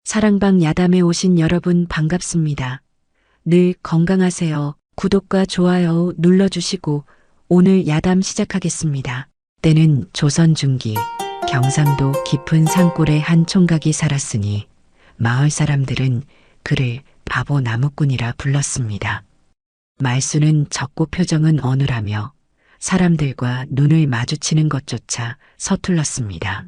사랑방 야담에 오신 여러분 반갑습니다. 늘 건강하세요. 구독과 좋아요 눌러주시고 오늘 야담 시작하겠습니다. 때는 조선 중기 경상도 깊은 산골에 한 총각이 살았으니 마을 사람들은 그를 바보 나무꾼이라 불렀습니다. 말수는 적고 표정은 어눌하며 사람들과 눈을 마주치는 것조차 서툴렀습니다.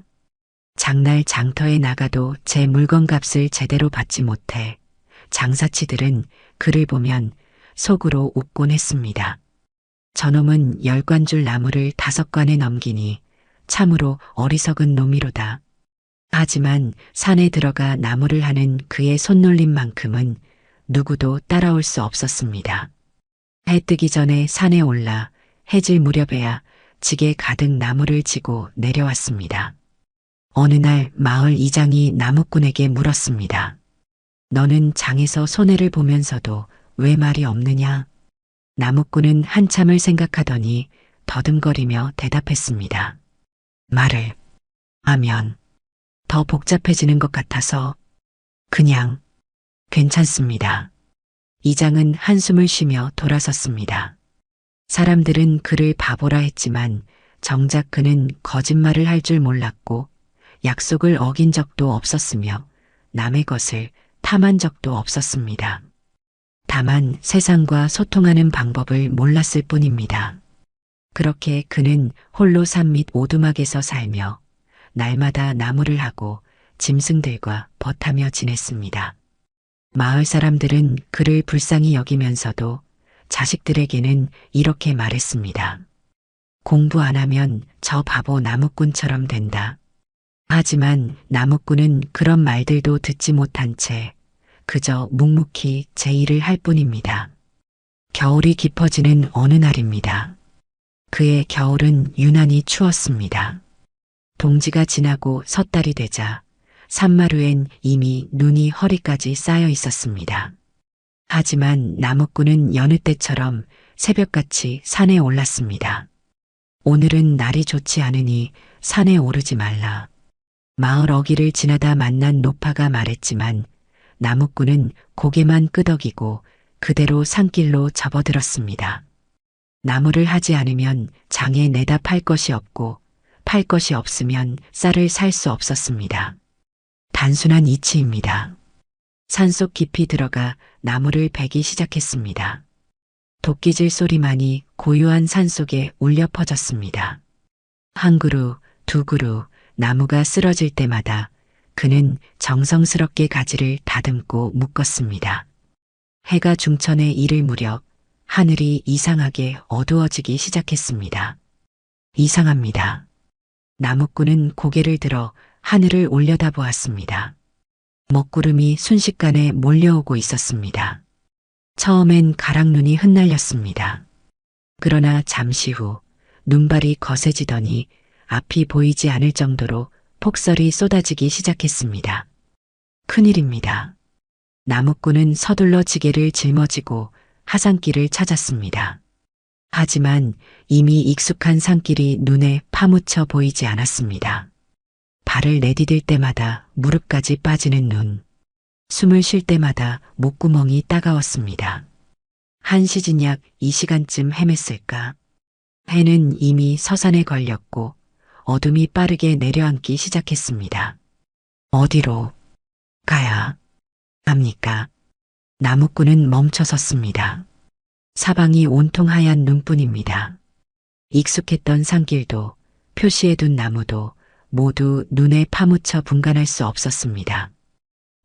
장날 장터에 나가도 제 물건값을 제대로 받지 못해 장사치들은 그를 보면 속으로 웃곤 했습니다. 저놈은 10관줄 나무를 5관에 넘기니 참으로 어리석은 놈이로다. 하지만 산에 들어가 나무를 하는 그의 손놀림만큼은 누구도 따라올 수 없었습니다. 해 뜨기 전에 산에 올라 해질 무렵에야 지게 가득 나무를 지고 내려왔습니다. 어느 날 마을 이장이 나무꾼에게 물었습니다. 너는 장에서 손해를 보면서도 왜 말이 없느냐? 나무꾼은 한참을 생각하더니 더듬거리며 대답했습니다. 말을 하면 더 복잡해지는 것 같아서 그냥 괜찮습니다. 이장은 한숨을 쉬며 돌아섰습니다. 사람들은 그를 바보라 했지만 정작 그는 거짓말을 할 줄 몰랐고 약속을 어긴 적도 없었으며 남의 것을 탐한 적도 없었습니다. 다만 세상과 소통하는 방법을 몰랐을 뿐입니다. 그렇게 그는 홀로 산 밑 오두막에서 살며 날마다 나무를 하고 짐승들과 벗하며 지냈습니다. 마을 사람들은 그를 불쌍히 여기면서도 자식들에게는 이렇게 말했습니다. 공부 안 하면 저 바보 나무꾼처럼 된다. 하지만 나무꾼은 그런 말들도 듣지 못한 채 그저 묵묵히 제 일을 할 뿐입니다. 겨울이 깊어지는 어느 날입니다. 그의 겨울은 유난히 추웠습니다. 동지가 지나고 섣달이 되자 산마루엔 이미 눈이 허리까지 쌓여 있었습니다. 하지만 나무꾼은 여느 때처럼 새벽같이 산에 올랐습니다. 오늘은 날이 좋지 않으니 산에 오르지 말라. 마을 어귀를 지나다 만난 노파가 말했지만 나무꾼은 고개만 끄덕이고 그대로 산길로 접어들었습니다. 나무를 하지 않으면 장에 내다 팔 것이 없고 팔 것이 없으면 쌀을 살 수 없었습니다. 단순한 이치입니다. 산속 깊이 들어가 나무를 베기 시작했습니다. 도끼질 소리만이 고요한 산속에 울려 퍼졌습니다. 한 그루, 두 그루, 나무가 쓰러질 때마다 그는 정성스럽게 가지를 다듬고 묶었습니다. 해가 중천에 이를 무렵 하늘이 이상하게 어두워지기 시작했습니다. 이상합니다. 나무꾼은 고개를 들어 하늘을 올려다보았습니다. 먹구름이 순식간에 몰려오고 있었습니다. 처음엔 가랑눈이 흩날렸습니다. 그러나 잠시 후 눈발이 거세지더니 앞이 보이지 않을 정도로 폭설이 쏟아지기 시작했습니다. 큰일입니다. 나무꾼은 서둘러 지게를 짊어지고 하산길을 찾았습니다. 하지만 이미 익숙한 산길이 눈에 파묻혀 보이지 않았습니다. 발을 내디딜 때마다 무릎까지 빠지는 눈, 숨을 쉴 때마다 목구멍이 따가웠습니다. 한시진약 이 시간쯤 헤맸을까? 해는 이미 서산에 걸렸고 어둠이 빠르게 내려앉기 시작했습니다. 어디로 가야 합니까? 나무꾼은 멈춰섰습니다. 사방이 온통 하얀 눈뿐입니다. 익숙했던 산길도 표시해둔 나무도 모두 눈에 파묻혀 분간할 수 없었습니다.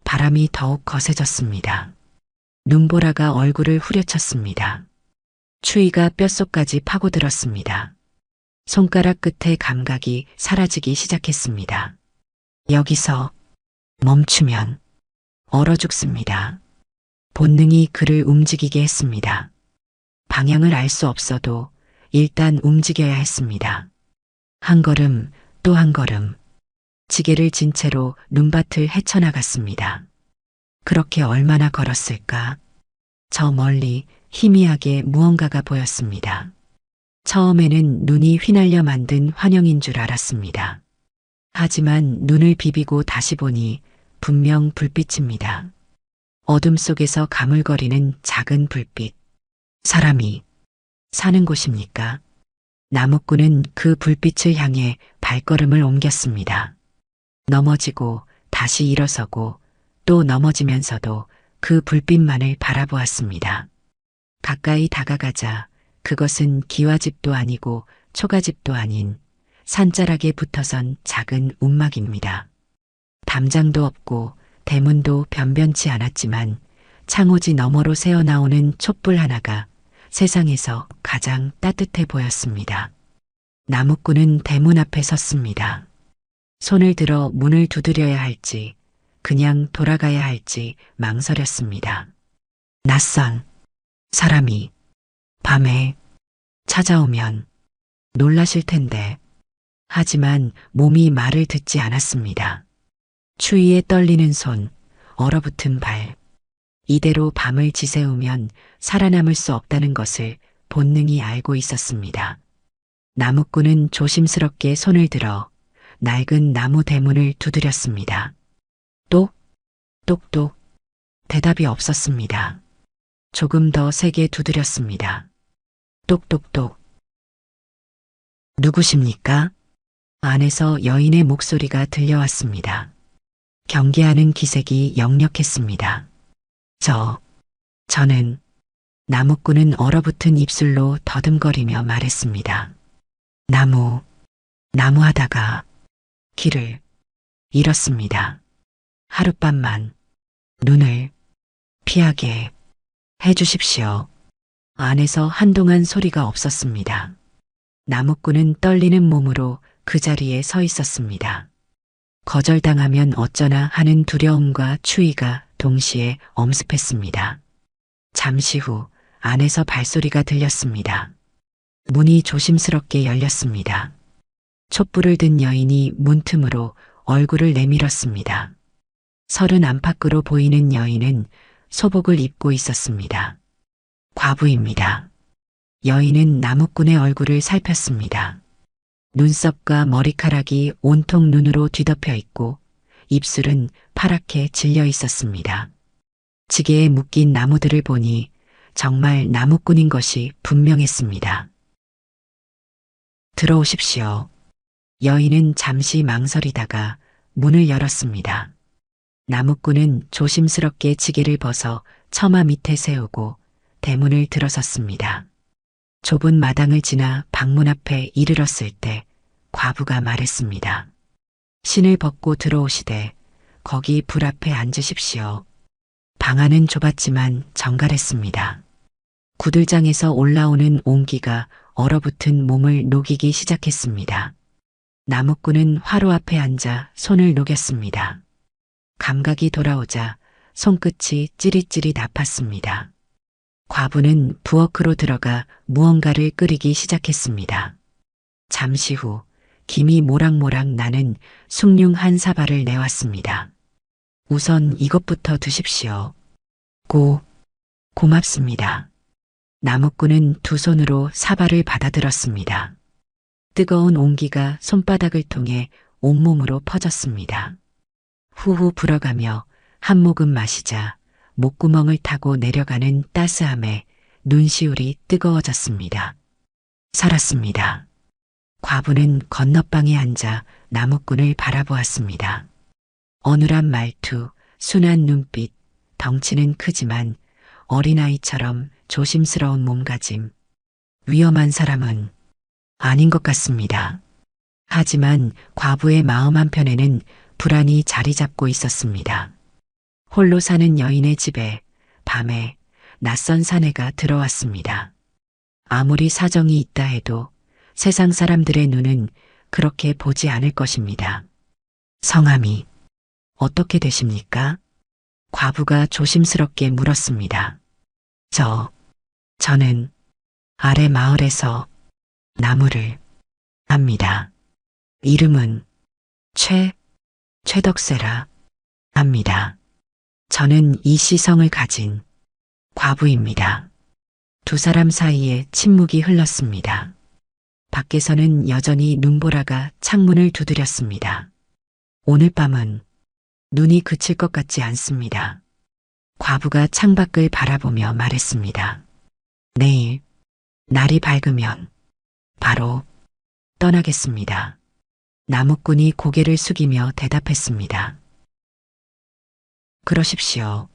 바람이 더욱 거세졌습니다. 눈보라가 얼굴을 후려쳤습니다. 추위가 뼛속까지 파고들었습니다. 손가락 끝의 감각이 사라지기 시작했습니다. 여기서 멈추면 얼어 죽습니다. 본능이 그를 움직이게 했습니다. 방향을 알 수 없어도 일단 움직여야 했습니다. 한 걸음 또 한 걸음 지게를 진 채로 눈밭을 헤쳐나갔습니다. 그렇게 얼마나 걸었을까? 저 멀리 희미하게 무언가가 보였습니다. 처음에는 눈이 휘날려 만든 환영인 줄 알았습니다. 하지만 눈을 비비고 다시 보니 분명 불빛입니다. 어둠 속에서 가물거리는 작은 불빛. 사람이 사는 곳입니까? 나무꾼은 그 불빛을 향해 발걸음을 옮겼습니다. 넘어지고 다시 일어서고 또 넘어지면서도 그 불빛만을 바라보았습니다. 가까이 다가가자 그것은 기와집도 아니고 초가집도 아닌 산자락에 붙어선 작은 움막입니다. 담장도 없고 대문도 변변치 않았지만 창호지 너머로 새어나오는 촛불 하나가 세상에서 가장 따뜻해 보였습니다. 나무꾼은 대문 앞에 섰습니다. 손을 들어 문을 두드려야 할지 그냥 돌아가야 할지 망설였습니다. 낯선 사람이 밤에 찾아오면 놀라실 텐데. 하지만 몸이 말을 듣지 않았습니다. 추위에 떨리는 손, 얼어붙은 발. 이대로 밤을 지새우면 살아남을 수 없다는 것을 본능이 알고 있었습니다. 나무꾼은 조심스럽게 손을 들어 낡은 나무 대문을 두드렸습니다. 똑, 똑똑. 대답이 없었습니다. 조금 더 세게 두드렸습니다. 똑똑똑. 누구십니까? 안에서 여인의 목소리가 들려왔습니다. 경계하는 기색이 역력했습니다. 저는 나무꾼은 얼어붙은 입술로 더듬거리며 말했습니다. 나무하다가 길을 잃었습니다. 하룻밤만 눈을 피하게 해주십시오. 안에서 한동안 소리가 없었습니다. 나무꾼은 떨리는 몸으로 그 자리에 서 있었습니다. 거절당하면 어쩌나 하는 두려움과 추위가 동시에 엄습했습니다. 잠시 후 안에서 발소리가 들렸습니다. 문이 조심스럽게 열렸습니다. 촛불을 든 여인이 문틈으로 얼굴을 내밀었습니다. 30 안팎으로 보이는 여인은 소복을 입고 있었습니다. 과부입니다. 여인은 나무꾼의 얼굴을 살폈습니다. 눈썹과 머리카락이 온통 눈으로 뒤덮여 있고 입술은 파랗게 질려 있었습니다. 지게에 묶인 나무들을 보니 정말 나무꾼인 것이 분명했습니다. 들어오십시오. 여인은 잠시 망설이다가 문을 열었습니다. 나무꾼은 조심스럽게 지게를 벗어 처마 밑에 세우고 대문을 들어섰습니다. 좁은 마당을 지나 방문 앞에 이르렀을 때 과부가 말했습니다. 신을 벗고 들어오시되 거기 불 앞에 앉으십시오. 방 안은 좁았지만 정갈했습니다. 구들장에서 올라오는 온기가 얼어붙은 몸을 녹이기 시작했습니다. 나무꾼은 화로 앞에 앉아 손을 녹였습니다. 감각이 돌아오자 손끝이 찌릿찌릿 아팠습니다. 과부는 부엌으로 들어가 무언가를 끓이기 시작했습니다. 잠시 후 김이 모락모락 나는 숭늉 한 사발을 내왔습니다. 우선 이것부터 드십시오. 고맙습니다. 나무꾼은 두 손으로 사발을 받아들었습니다. 뜨거운 온기가 손바닥을 통해 온몸으로 퍼졌습니다. 후후 불어가며 한 모금 마시자 목구멍을 타고 내려가는 따스함에 눈시울이 뜨거워졌습니다. 살았습니다. 과부는 건너방에 앉아 나무꾼을 바라보았습니다. 어눌한 말투, 순한 눈빛, 덩치는 크지만 어린아이처럼 조심스러운 몸가짐. 위험한 사람은 아닌 것 같습니다. 하지만 과부의 마음 한편에는 불안이 자리 잡고 있었습니다. 홀로 사는 여인의 집에 밤에 낯선 사내가 들어왔습니다. 아무리 사정이 있다 해도 세상 사람들의 눈은 그렇게 보지 않을 것입니다. 성함이 어떻게 되십니까? 과부가 조심스럽게 물었습니다. 저는 아래 마을에서 나무를 합니다. 이름은 최덕세라 합니다. 저는 이 시성을 가진 과부입니다. 두 사람 사이에 침묵이 흘렀습니다. 밖에서는 여전히 눈보라가 창문을 두드렸습니다. 오늘 밤은 눈이 그칠 것 같지 않습니다. 과부가 창밖을 바라보며 말했습니다. 내일, 날이 밝으면 바로 떠나겠습니다. 나무꾼이 고개를 숙이며 대답했습니다. 그러십시오.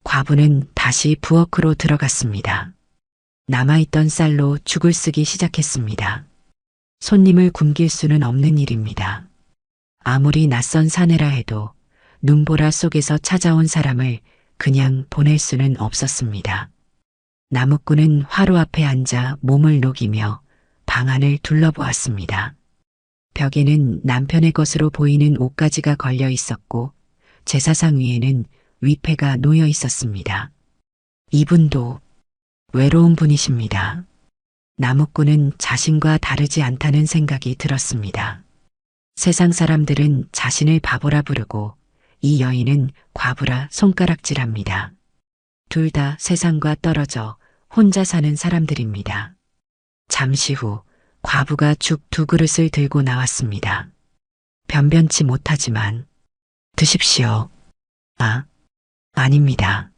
과부는 다시 부엌으로 들어갔습니다. 남아있던 쌀로 죽을 쓰기 시작했습니다. 손님을 굶길 수는 없는 일입니다. 아무리 낯선 사내라 해도 눈보라 속에서 찾아온 사람을 그냥 보낼 수는 없었습니다. 나무꾼은 화로 앞에 앉아 몸을 녹이며 방 안을 둘러보았습니다. 벽에는 남편의 것으로 보이는 옷가지가 걸려 있었고 제사상 위에는 위패가 놓여 있었습니다. 이분도 외로운 분이십니다. 나무꾼은 자신과 다르지 않다는 생각이 들었습니다. 세상 사람들은 자신을 바보라 부르고 이 여인은 과부라 손가락질합니다. 둘 다 세상과 떨어져 혼자 사는 사람들입니다. 잠시 후 과부가 죽 2그릇을 들고 나왔습니다. 변변치 못하지만 드십시오. 아닙니다.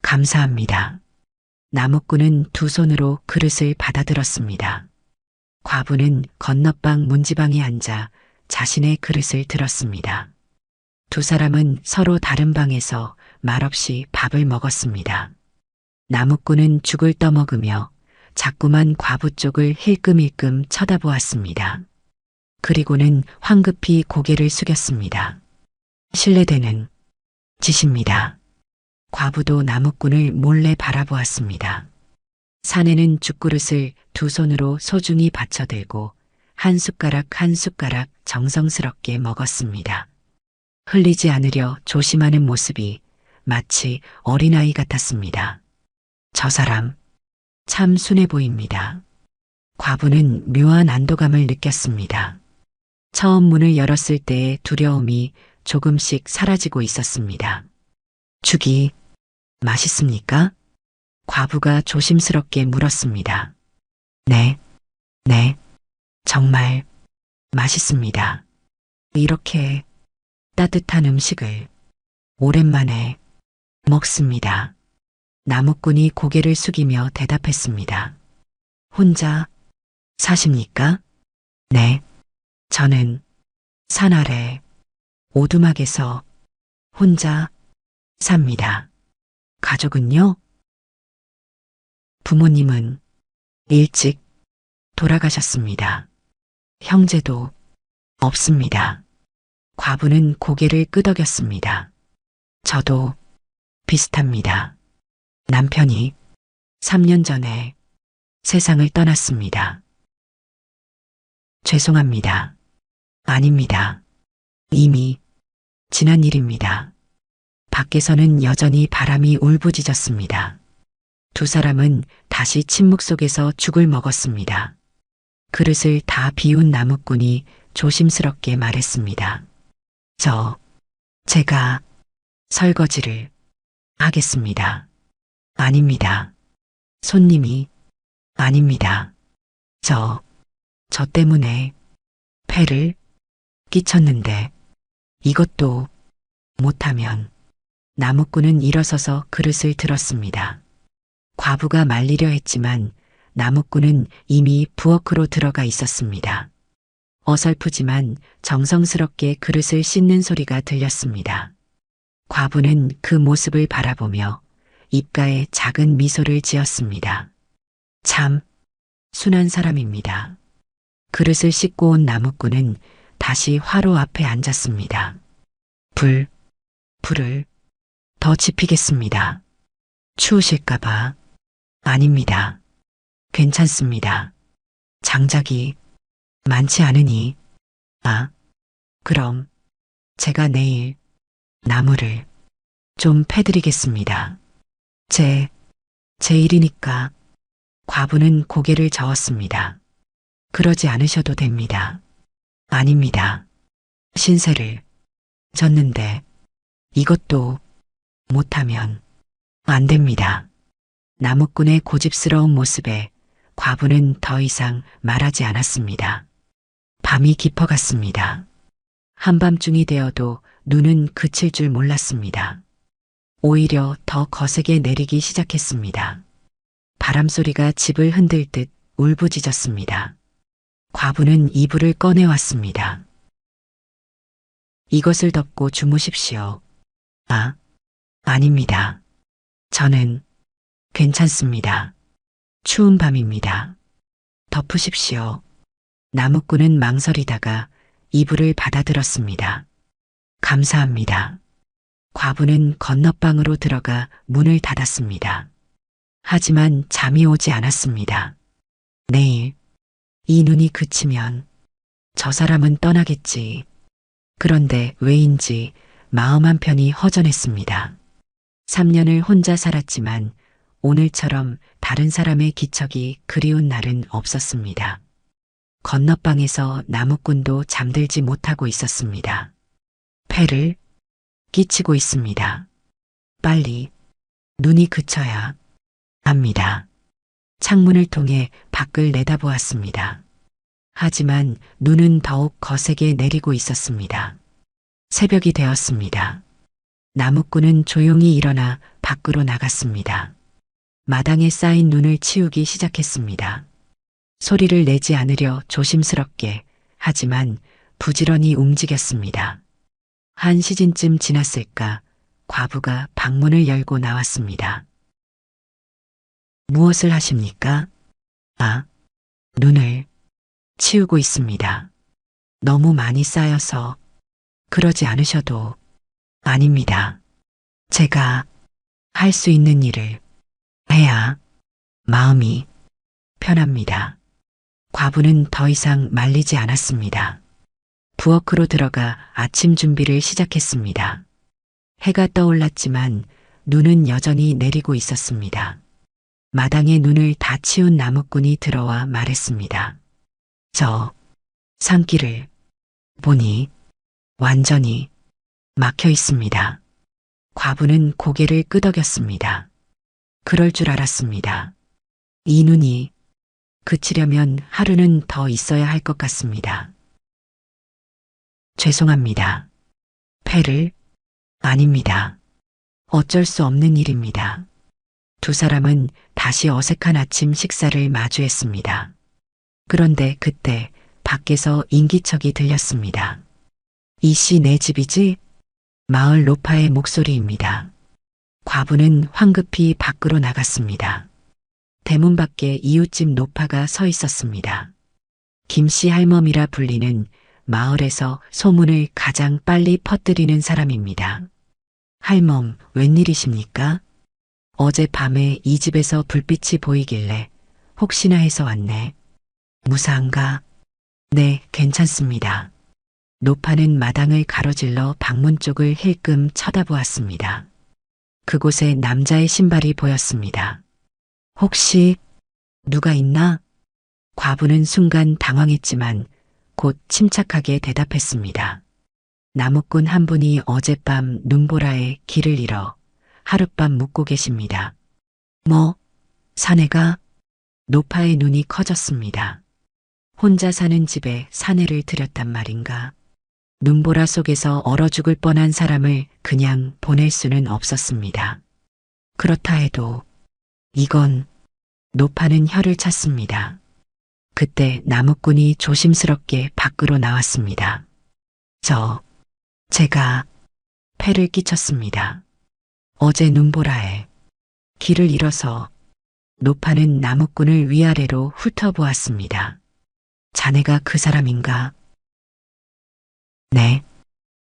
감사합니다. 나무꾼은 2 손으로 그릇을 받아들었습니다. 과부는 건너방 문지방에 앉아 자신의 그릇을 들었습니다. 2 사람은 서로 다른 방에서 말없이 밥을 먹었습니다. 나무꾼은 죽을 떠먹으며 자꾸만 과부 쪽을 힐끔힐끔 쳐다보았습니다. 그리고는 황급히 고개를 숙였습니다. 실례되는 짓입니다. 과부도 나무꾼을 몰래 바라보았습니다. 사내는 죽그릇을 2 손으로 소중히 받쳐들고 한 숟가락 한 숟가락 정성스럽게 먹었습니다. 흘리지 않으려 조심하는 모습이 마치 어린아이 같았습니다. 저 사람 참 순해 보입니다. 과부는 묘한 안도감을 느꼈습니다. 처음 문을 열었을 때의 두려움이 조금씩 사라지고 있었습니다. 죽이 맛있습니까? 과부가 조심스럽게 물었습니다. 네, 정말 맛있습니다. 이렇게 따뜻한 음식을 오랜만에 먹습니다. 나무꾼이 고개를 숙이며 대답했습니다. 혼자 사십니까? 네, 저는 산 아래 오두막에서 혼자 삽니다. 가족은요? 부모님은 일찍 돌아가셨습니다. 형제도 없습니다. 과부는 고개를 끄덕였습니다. 저도 비슷합니다. 남편이 3년 전에 세상을 떠났습니다. 죄송합니다. 아닙니다. 이미 지난 일입니다. 밖에서는 여전히 바람이 울부짖었습니다. 2 사람은 다시 침묵 속에서 죽을 먹었습니다. 그릇을 다 비운 나무꾼이 조심스럽게 말했습니다. 제가 설거지를 하겠습니다. 아닙니다. 손님이 아닙니다. 저 때문에 폐를 끼쳤는데 이것도 못하면 나무꾼은 일어서서 그릇을 들었습니다. 과부가 말리려 했지만 나무꾼은 이미 부엌으로 들어가 있었습니다. 어설프지만 정성스럽게 그릇을 씻는 소리가 들렸습니다. 과부는 그 모습을 바라보며 입가에 작은 미소를 지었습니다. 참 순한 사람입니다. 그릇을 씻고 온 나무꾼은 다시 화로 앞에 앉았습니다. 불을 더 지피겠습니다. 추우실까봐. 아닙니다. 괜찮습니다. 장작이 많지 않으니. 그럼 제가 내일 나무를 좀 패드리겠습니다. 제 일이니까. 과부는 고개를 저었습니다. 그러지 않으셔도 됩니다. 아닙니다. 신세를 졌는데 이것도 못하면 안 됩니다. 나무꾼의 고집스러운 모습에 과부는 더 이상 말하지 않았습니다. 밤이 깊어갔습니다. 한밤중이 되어도 눈은 그칠 줄 몰랐습니다. 오히려 더 거세게 내리기 시작했습니다. 바람소리가 집을 흔들 듯 울부짖었습니다. 과부는 이불을 꺼내왔습니다. 이것을 덮고 주무십시오. 아, 아닙니다. 저는 괜찮습니다. 추운 밤입니다. 덮으십시오. 나무꾼은 망설이다가 이불을 받아들었습니다. 감사합니다. 과부는 건너방으로 들어가 문을 닫았습니다. 하지만 잠이 오지 않았습니다. 내일 이 눈이 그치면 저 사람은 떠나겠지. 그런데 왜인지 마음 한편이 허전했습니다. 3년을 혼자 살았지만 오늘처럼 다른 사람의 기척이 그리운 날은 없었습니다. 건너방에서 나무꾼도 잠들지 못하고 있었습니다. 폐를 끼치고 있습니다. 빨리 눈이 그쳐야 합니다. 창문을 통해 밖을 내다보았습니다. 하지만 눈은 더욱 거세게 내리고 있었습니다. 새벽이 되었습니다. 나무꾼은 조용히 일어나 밖으로 나갔습니다. 마당에 쌓인 눈을 치우기 시작했습니다. 소리를 내지 않으려 조심스럽게 하지만 부지런히 움직였습니다. 한 시즌쯤 지났을까 과부가 방문을 열고 나왔습니다. 무엇을 하십니까? 아, 눈을 치우고 있습니다. 너무 많이 쌓여서 그러지 않으셔도 아닙니다. 제가 할 수 있는 일을 해야 마음이 편합니다. 과부는 더 이상 말리지 않았습니다. 부엌으로 들어가 아침 준비를 시작했습니다. 해가 떠올랐지만 눈은 여전히 내리고 있었습니다. 마당에 눈을 다 치운 나무꾼이 들어와 말했습니다. 저 산길을 보니 완전히 막혀 있습니다. 과부는 고개를 끄덕였습니다. 그럴 줄 알았습니다. 이 눈이 그치려면 하루는 더 있어야 할 것 같습니다. 죄송합니다. 폐를 아닙니다. 어쩔 수 없는 일입니다. 두 사람은 다시 어색한 아침 식사를 마주했습니다. 그런데 그때 밖에서 인기척이 들렸습니다. 이씨 내 집이지? 마을 노파의 목소리입니다. 과부는 황급히 밖으로 나갔습니다. 대문 밖에 이웃집 노파가 서 있었습니다. 김씨 할멈이라 불리는 마을에서 소문을 가장 빨리 퍼뜨리는 사람입니다. 할멈, 웬일이십니까? 어젯밤에 이 집에서 불빛이 보이길래 혹시나 해서 왔네. 무사한가? 네, 괜찮습니다. 노파는 마당을 가로질러 방문 쪽을 힐끔 쳐다보았습니다. 그곳에 남자의 신발이 보였습니다. 혹시 누가 있나? 과부는 순간 당황했지만 곧 침착하게 대답했습니다. 나무꾼 한 분이 어젯밤 눈보라에 길을 잃어 하룻밤 묵고 계십니다. 뭐? 사내가? 노파의 눈이 커졌습니다. 혼자 사는 집에 사내를 들였단 말인가? 눈보라 속에서 얼어 죽을 뻔한 사람을 그냥 보낼 수는 없었습니다. 그렇다 해도 이건 노파는 혀를 찼습니다. 그때 나무꾼이 조심스럽게 밖으로 나왔습니다. 제가 폐를 끼쳤습니다. 어제 눈보라에 길을 잃어서. 노파는 나무꾼을 위아래로 훑어보았습니다. 자네가 그 사람인가? 네.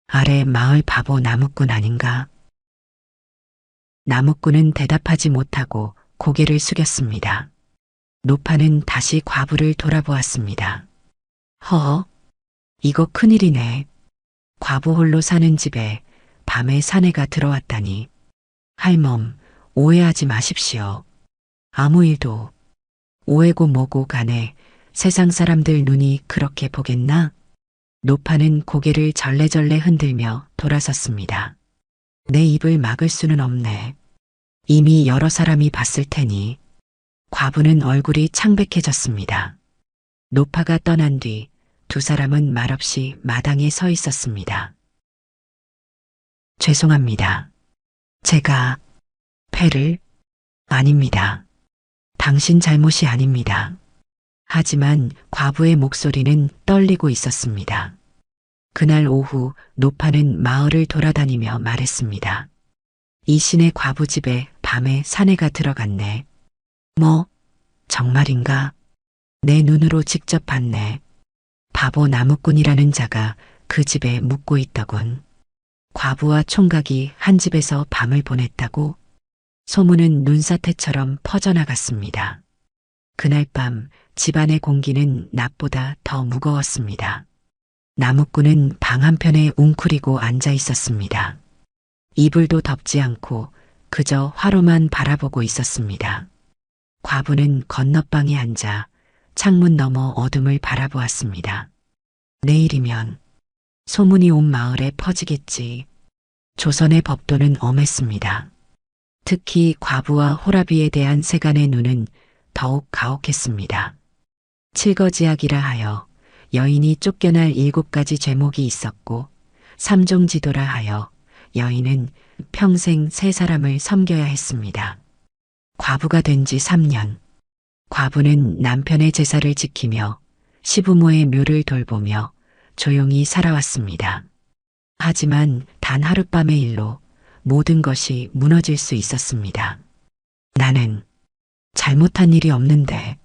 아래 마을 바보 나무꾼 아닌가? 나무꾼은 대답하지 못하고 고개를 숙였습니다. 노파는 다시 과부를 돌아보았습니다. 허, 이거 큰일이네. 과부 홀로 사는 집에 밤에 사내가 들어왔다니. 할멈, 오해하지 마십시오. 아무 일도 오해고 뭐고 간에 세상 사람들 눈이 그렇게 보겠나? 노파는 고개를 절레절레 흔들며 돌아섰습니다. 내 입을 막을 수는 없네. 이미 여러 사람이 봤을 테니. 과부는 얼굴이 창백해졌습니다. 노파가 떠난 뒤 두 사람은 말없이 마당에 서 있었습니다. 죄송합니다. 제가 패를 아닙니다. 당신 잘못이 아닙니다. 하지만 과부의 목소리는 떨리고 있었습니다. 그날 오후 노파는 마을을 돌아다니며 말했습니다. 이신의 과부 집에 밤에 사내가 들어갔네. 뭐? 정말인가? 내 눈으로 직접 봤네. 바보 나무꾼이라는 자가 그 집에 묵고 있더군. 과부와 총각이 한 집에서 밤을 보냈다고? 소문은 눈사태처럼 퍼져나갔습니다. 그날 밤 집안의 공기는 낮보다 더 무거웠습니다. 나무꾼은 방 한편에 웅크리고 앉아 있었습니다. 이불도 덮지 않고 그저 화로만 바라보고 있었습니다. 과부는 건너방에 앉아 창문 너머 어둠을 바라보았습니다. 내일이면 소문이 온 마을에 퍼지겠지. 조선의 법도는 엄했습니다. 특히 과부와 호라비에 대한 세간의 눈은 더욱 가혹했습니다. 칠거지약이라 하여 여인이 쫓겨날 7가지 죄목이 있었고 삼종지도라 하여 여인은 평생 세 사람을 섬겨야 했습니다. 과부가 된 지 3년. 과부는 남편의 제사를 지키며 시부모의 묘를 돌보며 조용히 살아왔습니다. 하지만 단 하룻밤의 일로 모든 것이 무너질 수 있었습니다. 나는 잘못한 일이 없는데.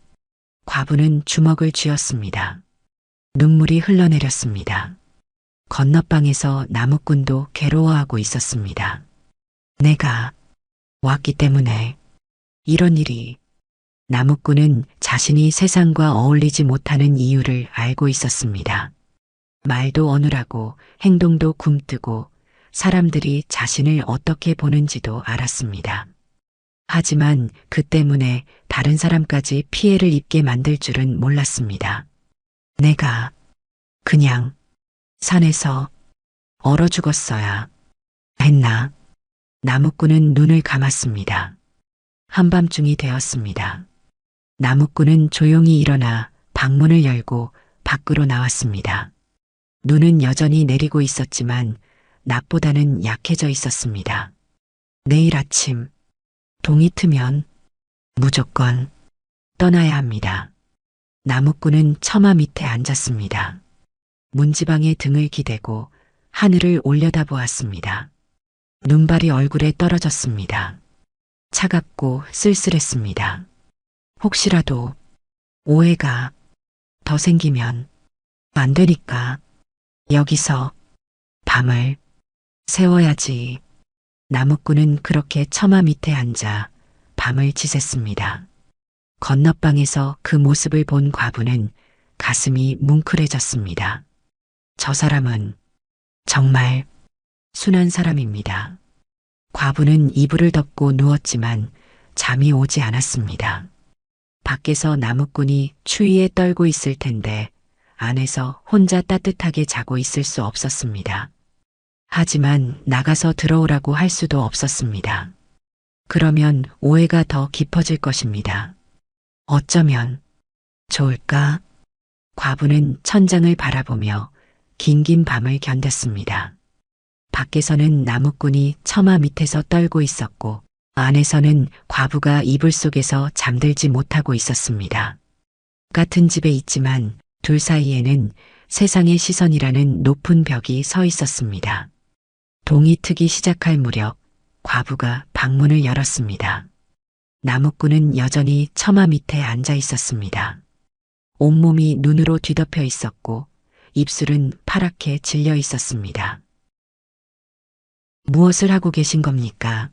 과부는 주먹을 쥐었습니다. 눈물이 흘러내렸습니다. 건너방에서 나무꾼도 괴로워하고 있었습니다. 내가 왔기 때문에 이런 일이. 나무꾼은 자신이 세상과 어울리지 못하는 이유를 알고 있었습니다. 말도 어눌하고 행동도 굼뜨고 사람들이 자신을 어떻게 보는지도 알았습니다. 하지만 그 때문에 다른 사람까지 피해를 입게 만들 줄은 몰랐습니다. 내가 그냥 산에서 얼어 죽었어야 했나? 나무꾼은 눈을 감았습니다. 한밤중이 되었습니다. 나무꾼은 조용히 일어나 방문을 열고 밖으로 나왔습니다. 눈은 여전히 내리고 있었지만 낮보다는 약해져 있었습니다. 내일 아침 동이 트면 무조건 떠나야 합니다. 나무꾼은 처마 밑에 앉았습니다. 문지방에 등을 기대고 하늘을 올려다보았습니다. 눈발이 얼굴에 떨어졌습니다. 차갑고 쓸쓸했습니다. 혹시라도 오해가 더 생기면 안 되니까 여기서 밤을 새워야지. 나무꾼은 그렇게 처마 밑에 앉아 밤을 지샜습니다. 건너방에서 그 모습을 본 과부는 가슴이 뭉클해졌습니다. 저 사람은 정말 순한 사람입니다. 과부는 이불을 덮고 누웠지만 잠이 오지 않았습니다. 밖에서 나무꾼이 추위에 떨고 있을 텐데 안에서 혼자 따뜻하게 자고 있을 수 없었습니다. 하지만 나가서 들어오라고 할 수도 없었습니다. 그러면 오해가 더 깊어질 것입니다. 어쩌면 좋을까? 과부는 천장을 바라보며 긴긴 밤을 견뎠습니다. 밖에서는 나무꾼이 처마 밑에서 떨고 있었고 안에서는 과부가 이불 속에서 잠들지 못하고 있었습니다. 같은 집에 있지만 둘 사이에는 세상의 시선이라는 높은 벽이 서 있었습니다. 동이 트기 시작할 무렵 과부가 방문을 열었습니다. 나무꾼은 여전히 처마 밑에 앉아 있었습니다. 온몸이 눈으로 뒤덮여 있었고 입술은 파랗게 질려 있었습니다. 무엇을 하고 계신 겁니까?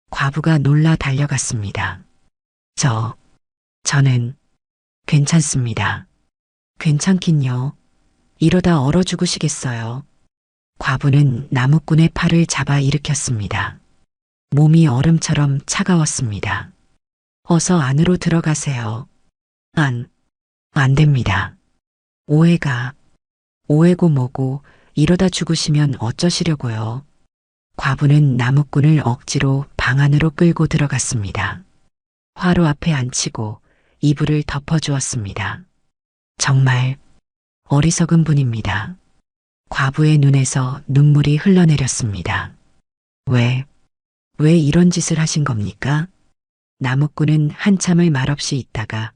과부가 놀라 달려갔습니다. 저는 괜찮습니다. 괜찮긴요. 이러다 얼어 죽으시겠어요. 과부는 나무꾼의 팔을 잡아 일으켰습니다. 몸이 얼음처럼 차가웠습니다. 어서 안으로 들어가세요. 안 됩니다. 오해고 뭐고 이러다 죽으시면 어쩌시려고요. 과부는 나무꾼을 억지로 방 안으로 끌고 들어갔습니다. 화로 앞에 앉히고 이불을 덮어주었습니다. 정말 어리석은 분입니다. 과부의 눈에서 눈물이 흘러내렸습니다. 왜 이런 짓을 하신 겁니까? 나무꾼은 한참을 말없이 있다가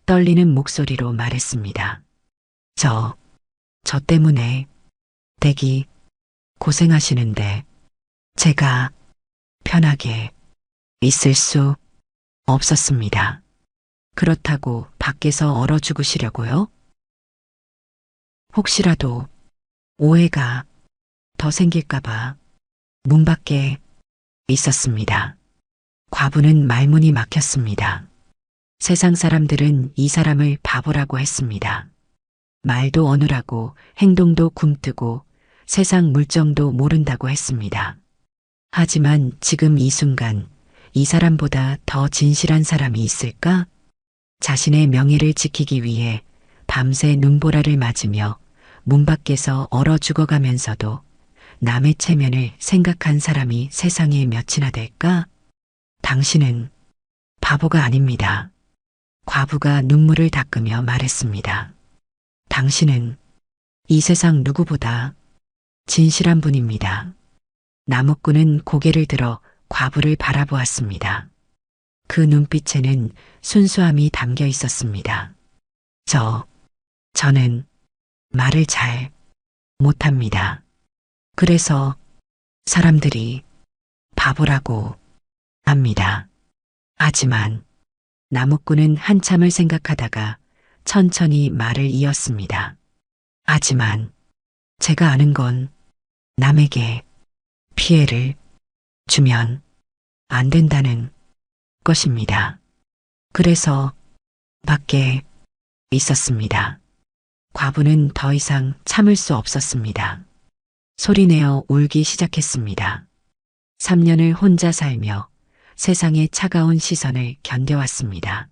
떨리는 목소리로 말했습니다. 저 때문에 댁이 고생하시는데 제가 편하게 있을 수 없었습니다. 그렇다고 밖에서 얼어 죽으시려고요? 혹시라도 오해가 더 생길까봐 문 밖에 있었습니다. 과부는 말문이 막혔습니다. 세상 사람들은 이 사람을 바보라고 했습니다. 말도 어눌하고 행동도 굼뜨고 세상 물정도 모른다고 했습니다. 하지만 지금 이 순간 이 사람보다 더 진실한 사람이 있을까? 자신의 명예를 지키기 위해 밤새 눈보라를 맞으며 문 밖에서 얼어 죽어가면서도 남의 체면을 생각한 사람이 세상에 몇이나 될까? 당신은 바보가 아닙니다. 과부가 눈물을 닦으며 말했습니다. 당신은 이 세상 누구보다 진실한 분입니다. 나무꾼은 고개를 들어 과부를 바라보았습니다. 그 눈빛에는 순수함이 담겨 있었습니다. 저는 말을 잘 못합니다. 그래서 사람들이 바보라고 합니다. 하지만 나무꾼은 한참을 생각하다가 천천히 말을 이었습니다. 하지만 제가 아는 건 남에게 피해를 주면 안 된다는 것입니다. 그래서 밖에 있었습니다. 과부는 더 이상 참을 수 없었습니다. 소리내어 울기 시작했습니다. 3년을 혼자 살며 세상의 차가운 시선을 견뎌왔습니다.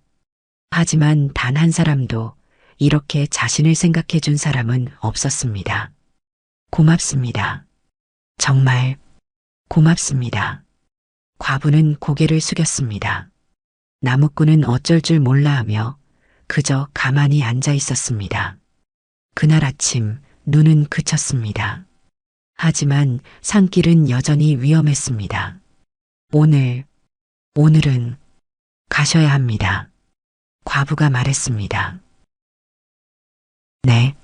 하지만 단 한 사람도 이렇게 자신을 생각해 준 사람은 없었습니다. 고맙습니다. 정말 고맙습니다. 과부는 고개를 숙였습니다. 나무꾼은 어쩔 줄 몰라 하며 그저 가만히 앉아 있었습니다. 그날 아침 눈은 그쳤습니다. 하지만 산길은 여전히 위험했습니다. 오늘은 가셔야 합니다. 과부가 말했습니다. 네,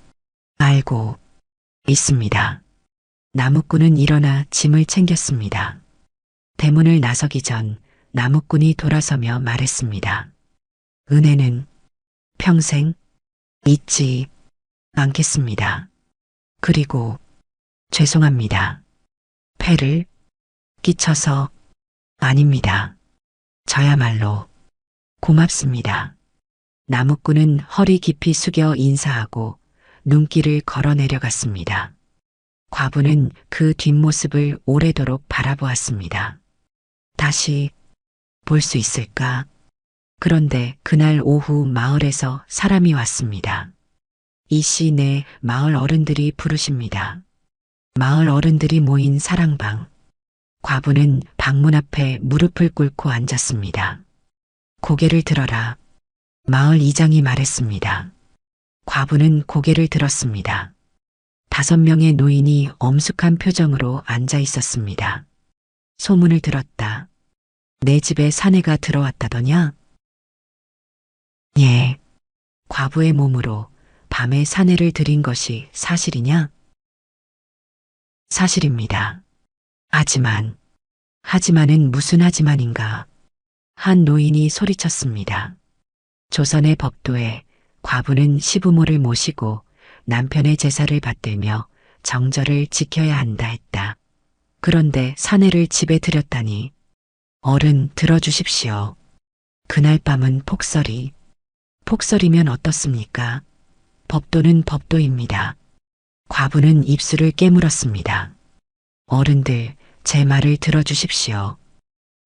알고 있습니다. 나무꾼은 일어나 짐을 챙겼습니다. 대문을 나서기 전 나무꾼이 돌아서며 말했습니다. 은혜는 평생 잊지 않겠습니다. 그리고 죄송합니다. 폐를 끼쳐서 아닙니다. 저야말로 고맙습니다. 나무꾼은 허리 깊이 숙여 인사하고 눈길을 걸어 내려갔습니다. 과부는 그 뒷모습을 오래도록 바라보았습니다. 다시 볼 수 있을까? 그런데 그날 오후 마을에서 사람이 왔습니다. 이씨 네 마을 어른들이 부르십니다. 마을 어른들이 모인 사랑방. 과부는 방문 앞에 무릎을 꿇고 앉았습니다. 고개를 들어라. 마을 이장이 말했습니다. 과부는 고개를 들었습니다. 5명의 노인이 엄숙한 표정으로 앉아 있었습니다. 소문을 들었다. 내 집에 사내가 들어왔다더냐? 예. 과부의 몸으로 밤에 사내를 들인 것이 사실이냐? 사실입니다. 하지만은 무슨 하지만인가? 한 노인이 소리쳤습니다. 조선의 법도에 과부는 시부모를 모시고 남편의 제사를 받들며 정절을 지켜야 한다 했다. 그런데 사내를 집에 들였다니. 어른 들어주십시오. 그날 밤은 폭설이면 어떻습니까? 법도는 법도입니다. 과부는 입술을 깨물었습니다. 어른들 제 말을 들어주십시오.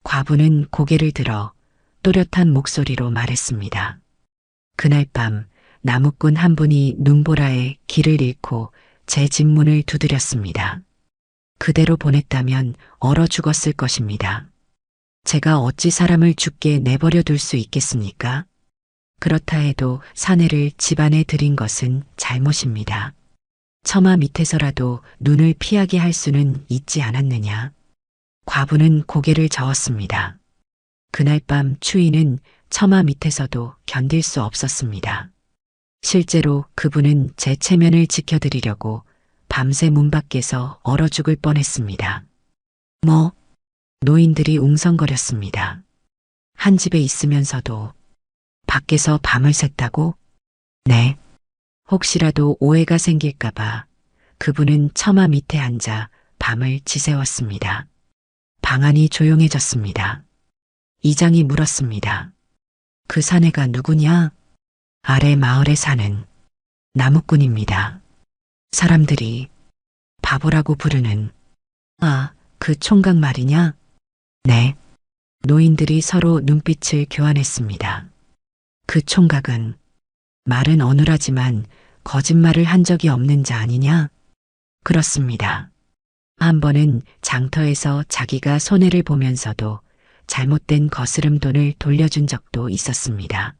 과부는 고개를 들어 또렷한 목소리로 말했습니다. 그날 밤 나무꾼 한 분이 눈보라에 길을 잃고 제 집 문을 두드렸습니다. 그대로 보냈다면 얼어 죽었을 것입니다. 제가 어찌 사람을 죽게 내버려 둘 수 있겠습니까? 그렇다 해도 사내를 집안에 들인 것은 잘못입니다. 처마 밑에서라도 눈을 피하게 할 수는 있지 않았느냐? 과부는 고개를 저었습니다. 그날 밤 추위는 처마 밑에서도 견딜 수 없었습니다. 실제로 그분은 제 체면을 지켜드리려고 밤새 문 밖에서 얼어 죽을 뻔했습니다. 뭐? 노인들이 웅성거렸습니다. 한 집에 있으면서도 밖에서 밤을 샜다고? 네. 혹시라도 오해가 생길까봐 그분은 처마 밑에 앉아 밤을 지새웠습니다. 방 안이 조용해졌습니다. 이장이 물었습니다. 그 사내가 누구냐? 아래 마을에 사는 나무꾼입니다. 사람들이 바보라고 부르는 그 총각 말이냐? 네. 노인들이 서로 눈빛을 교환했습니다. 그 총각은 말은 어눌하지만 거짓말을 한 적이 없는 자 아니냐? 그렇습니다. 한 번은 장터에서 자기가 손해를 보면서도 잘못된 거스름 돈을 돌려준 적도 있었습니다.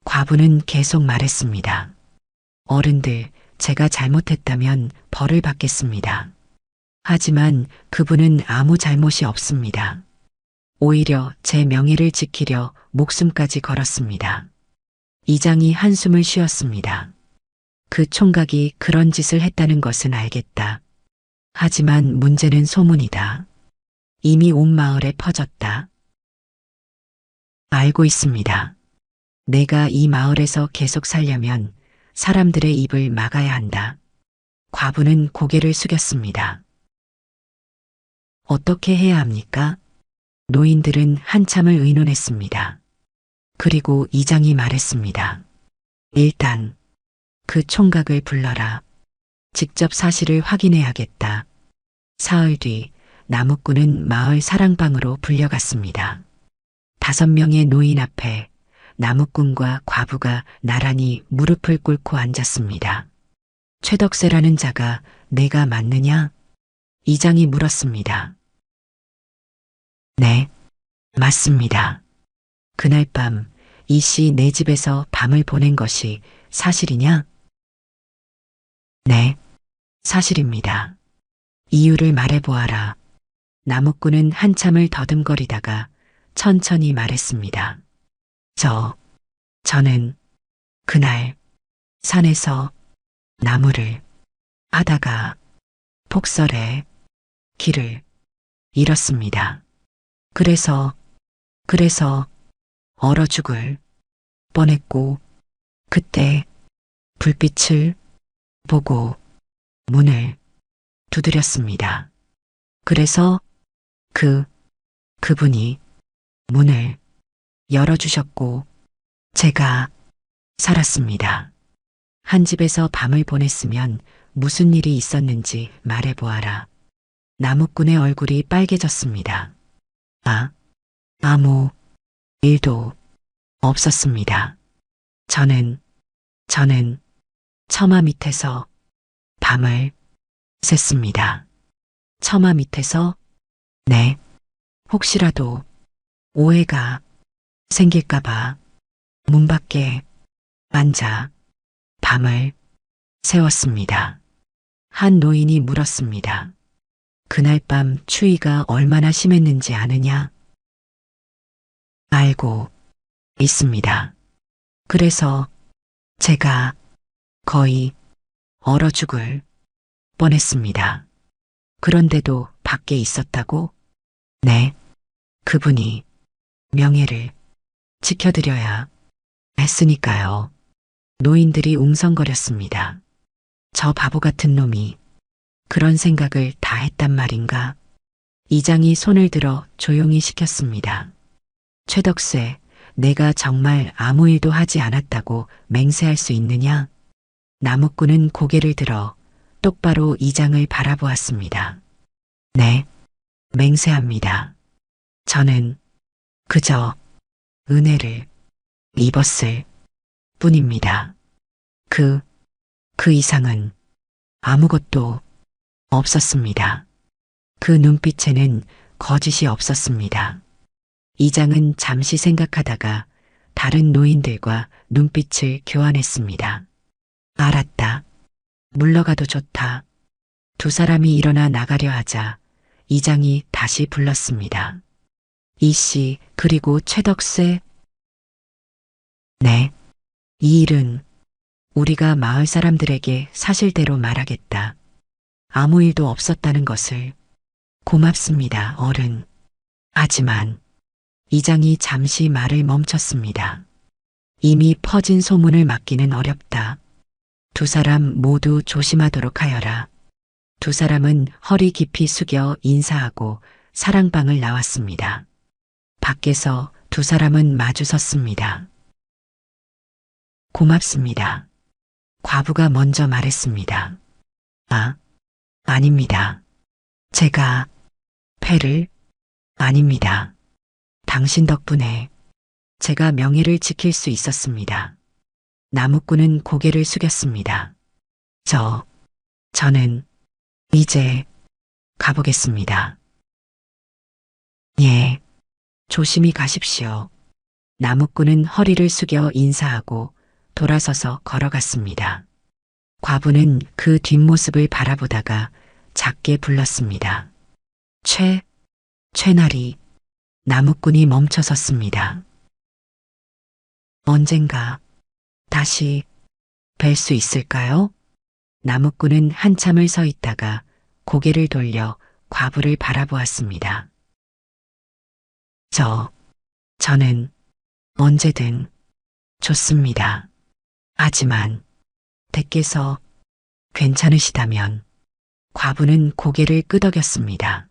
과부는 계속 말했습니다. 어른들, 제가 잘못했다면 벌을 받겠습니다. 하지만 그분은 아무 잘못이 없습니다. 오히려 제 명예를 지키려 목숨까지 걸었습니다. 이장이 한숨을 쉬었습니다. 그 총각이 그런 짓을 했다는 것은 알겠다. 하지만 문제는 소문이다. 이미 온 마을에 퍼졌다. 알고 있습니다. 내가 이 마을에서 계속 살려면 사람들의 입을 막아야 한다. 과부는 고개를 숙였습니다. 어떻게 해야 합니까? 노인들은 한참을 의논했습니다. 그리고 이장이 말했습니다. 일단 그 총각을 불러라. 직접 사실을 확인해야겠다. 사흘 뒤 나무꾼은 마을 사랑방으로 불려갔습니다. 5명의 노인 앞에 나무꾼과 과부가 나란히 무릎을 꿇고 앉았습니다. 최덕세라는 자가 내가 맞느냐? 이장이 물었습니다. 네, 맞습니다. 그날 밤 이 씨 내 집에서 밤을 보낸 것이 사실이냐? 네, 사실입니다. 이유를 말해보아라. 나무꾼은 한참을 더듬거리다가 천천히 말했습니다. 저는 그날 산에서 나무를 하다가 폭설에 길을 잃었습니다. 그래서 얼어 죽을 뻔했고 그때 불빛을 보고 문을 두드렸습니다. 그래서 그분이 문을 열어주셨고 제가 살았습니다. 한 집에서 밤을 보냈으면 무슨 일이 있었는지 말해보아라. 나무꾼의 얼굴이 빨개졌습니다. 아무 일도 없었습니다. 저는 처마 밑에서 밤을 샜습니다. 처마 밑에서? 네. 혹시라도 오해가 생길까봐 문 밖에 앉아 밤을 새웠습니다. 한 노인이 물었습니다. 그날 밤 추위가 얼마나 심했는지 아느냐? 알고 있습니다. 그래서 제가 거의 얼어 죽을 뻔했습니다. 그런데도 밖에 있었다고? 네. 그분이 명예를 지켜드려야 했으니까요. 노인들이 웅성거렸습니다. 저 바보 같은 놈이 그런 생각을 다 했단 말인가? 이장이 손을 들어 조용히 시켰습니다. 최덕세, 내가 정말 아무 일도 하지 않았다고 맹세할 수 있느냐? 나무꾼은 고개를 들어 똑바로 이장을 바라보았습니다. 네, 맹세합니다. 저는 그저 은혜를 입었을 뿐입니다. 그 이상은 아무것도 없었습니다. 그 눈빛에는 거짓이 없었습니다. 이장은 잠시 생각하다가 다른 노인들과 눈빛을 교환했습니다. 알았다. 물러가도 좋다. 두 사람이 일어나 나가려 하자 이장이 다시 불렀습니다. 이씨, 그리고 최덕세. 네. 이 일은 우리가 마을 사람들에게 사실대로 말하겠다. 아무 일도 없었다는 것을. 고맙습니다, 어른. 하지만 이장이 잠시 말을 멈췄습니다. 이미 퍼진 소문을 막기는 어렵다. 두 사람 모두 조심하도록 하여라. 두 사람은 허리 깊이 숙여 인사하고 사랑방을 나왔습니다. 밖에서 두 사람은 마주섰습니다. 고맙습니다. 과부가 먼저 말했습니다. 아, 아닙니다. 제가 패를 아닙니다. 당신 덕분에 제가 명예를 지킬 수 있었습니다. 나무꾼은 고개를 숙였습니다. 저는 이제 가보겠습니다. 예, 조심히 가십시오. 나무꾼은 허리를 숙여 인사하고 돌아서서 걸어갔습니다. 과부는 그 뒷모습을 바라보다가 작게 불렀습니다. 최나리. 나무꾼이 멈춰섰습니다. 언젠가 다시 뵐 수 있을까요? 나무꾼은 한참을 서 있다가 고개를 돌려 과부를 바라보았습니다. 저는 언제든 좋습니다. 하지만 댁께서 괜찮으시다면. 과부는 고개를 끄덕였습니다.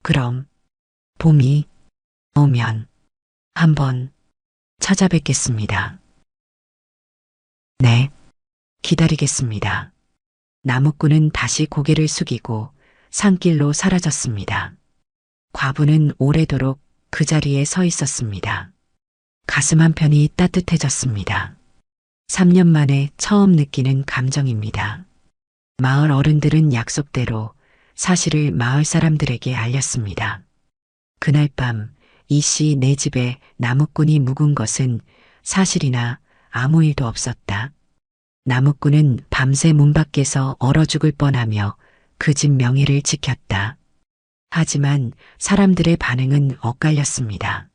그럼 봄이 오면 한번 찾아뵙겠습니다. 네, 기다리겠습니다. 나무꾼은 다시 고개를 숙이고 산길로 사라졌습니다. 과부는 오래도록 그 자리에 서 있었습니다. 가슴 한편이 따뜻해졌습니다. 3년 만에 처음 느끼는 감정입니다. 마을 어른들은 약속대로 사실을 마을 사람들에게 알렸습니다. 그날 밤 이씨 내 집에 나무꾼이 묵은 것은 사실이나 아무 일도 없었다. 나무꾼은 밤새 문 밖에서 얼어 죽을 뻔하며 그 집 명예를 지켰다. 하지만 사람들의 반응은 엇갈렸습니다.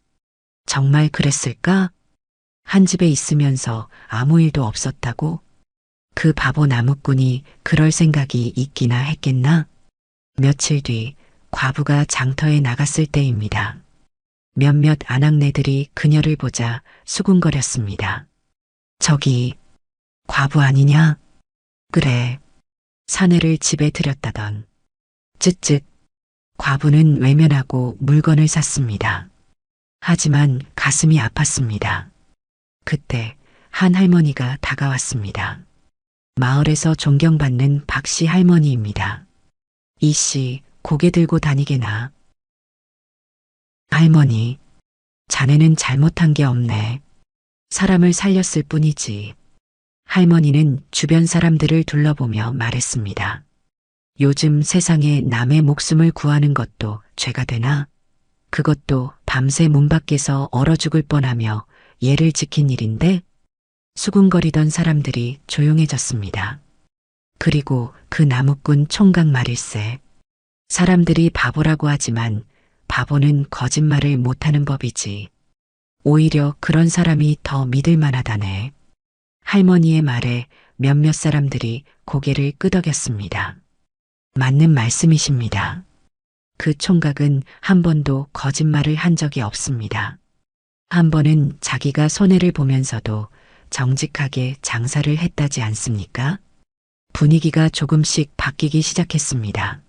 정말 그랬을까? 한 집에 있으면서 아무 일도 없었다고? 그 바보 나무꾼이 그럴 생각이 있기나 했겠나? 며칠 뒤 과부가 장터에 나갔을 때입니다. 몇몇 아낙네들이 그녀를 보자 수군거렸습니다. 저기 과부 아니냐? 그래, 사내를 집에 들였다던. 쯧쯧. 과부는 외면하고 물건을 샀습니다. 하지만 가슴이 아팠습니다. 그때 한 할머니가 다가왔습니다. 마을에서 존경받는 박씨 할머니입니다. 이씨, 고개 들고 다니게나. 할머니, 자네는 잘못한 게 없네. 사람을 살렸을 뿐이지. 할머니는 주변 사람들을 둘러보며 말했습니다. 요즘 세상에 남의 목숨을 구하는 것도 죄가 되나? 그것도 밤새 문 밖에서 얼어 죽을 뻔하며 예를 지킨 일인데? 수군거리던 사람들이 조용해졌습니다. 그리고 그 나무꾼 총각 말일세. 사람들이 바보라고 하지만 바보는 거짓말을 못하는 법이지. 오히려 그런 사람이 더 믿을 만하다네. 할머니의 말에 몇몇 사람들이 고개를 끄덕였습니다. 맞는 말씀이십니다. 그 총각은 한 번도 거짓말을 한 적이 없습니다. 한 번은 자기가 손해를 보면서도 정직하게 장사를 했다지 않습니까? 분위기가 조금씩 바뀌기 시작했습니다.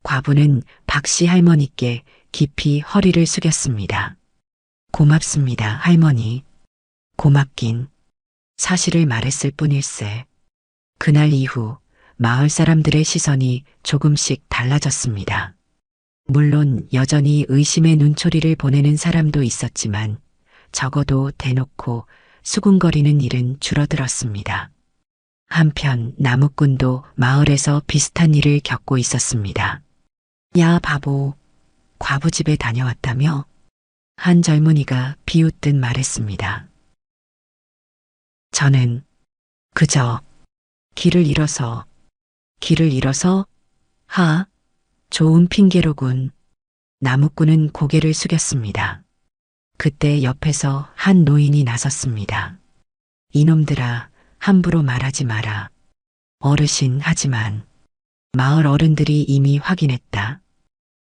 과부는 박씨 할머니께 깊이 허리를 숙였습니다. 고맙습니다, 할머니. 고맙긴. 사실을 말했을 뿐일세. 그날 이후 마을 사람들의 시선이 조금씩 달라졌습니다. 물론 여전히 의심의 눈초리를 보내는 사람도 있었지만 적어도 대놓고 수군거리는 일은 줄어들었습니다. 한편 나무꾼도 마을에서 비슷한 일을 겪고 있었습니다. 야, 바보. 과부 집에 다녀왔다며? 한 젊은이가 비웃듯 말했습니다. 저는 그저 길을 잃어서. 좋은 핑계로군. 나무꾼은 고개를 숙였습니다. 그때 옆에서 한 노인이 나섰습니다. 이놈들아, 함부로 말하지 마라. 어르신, 하지만 마을 어른들이 이미 확인했다.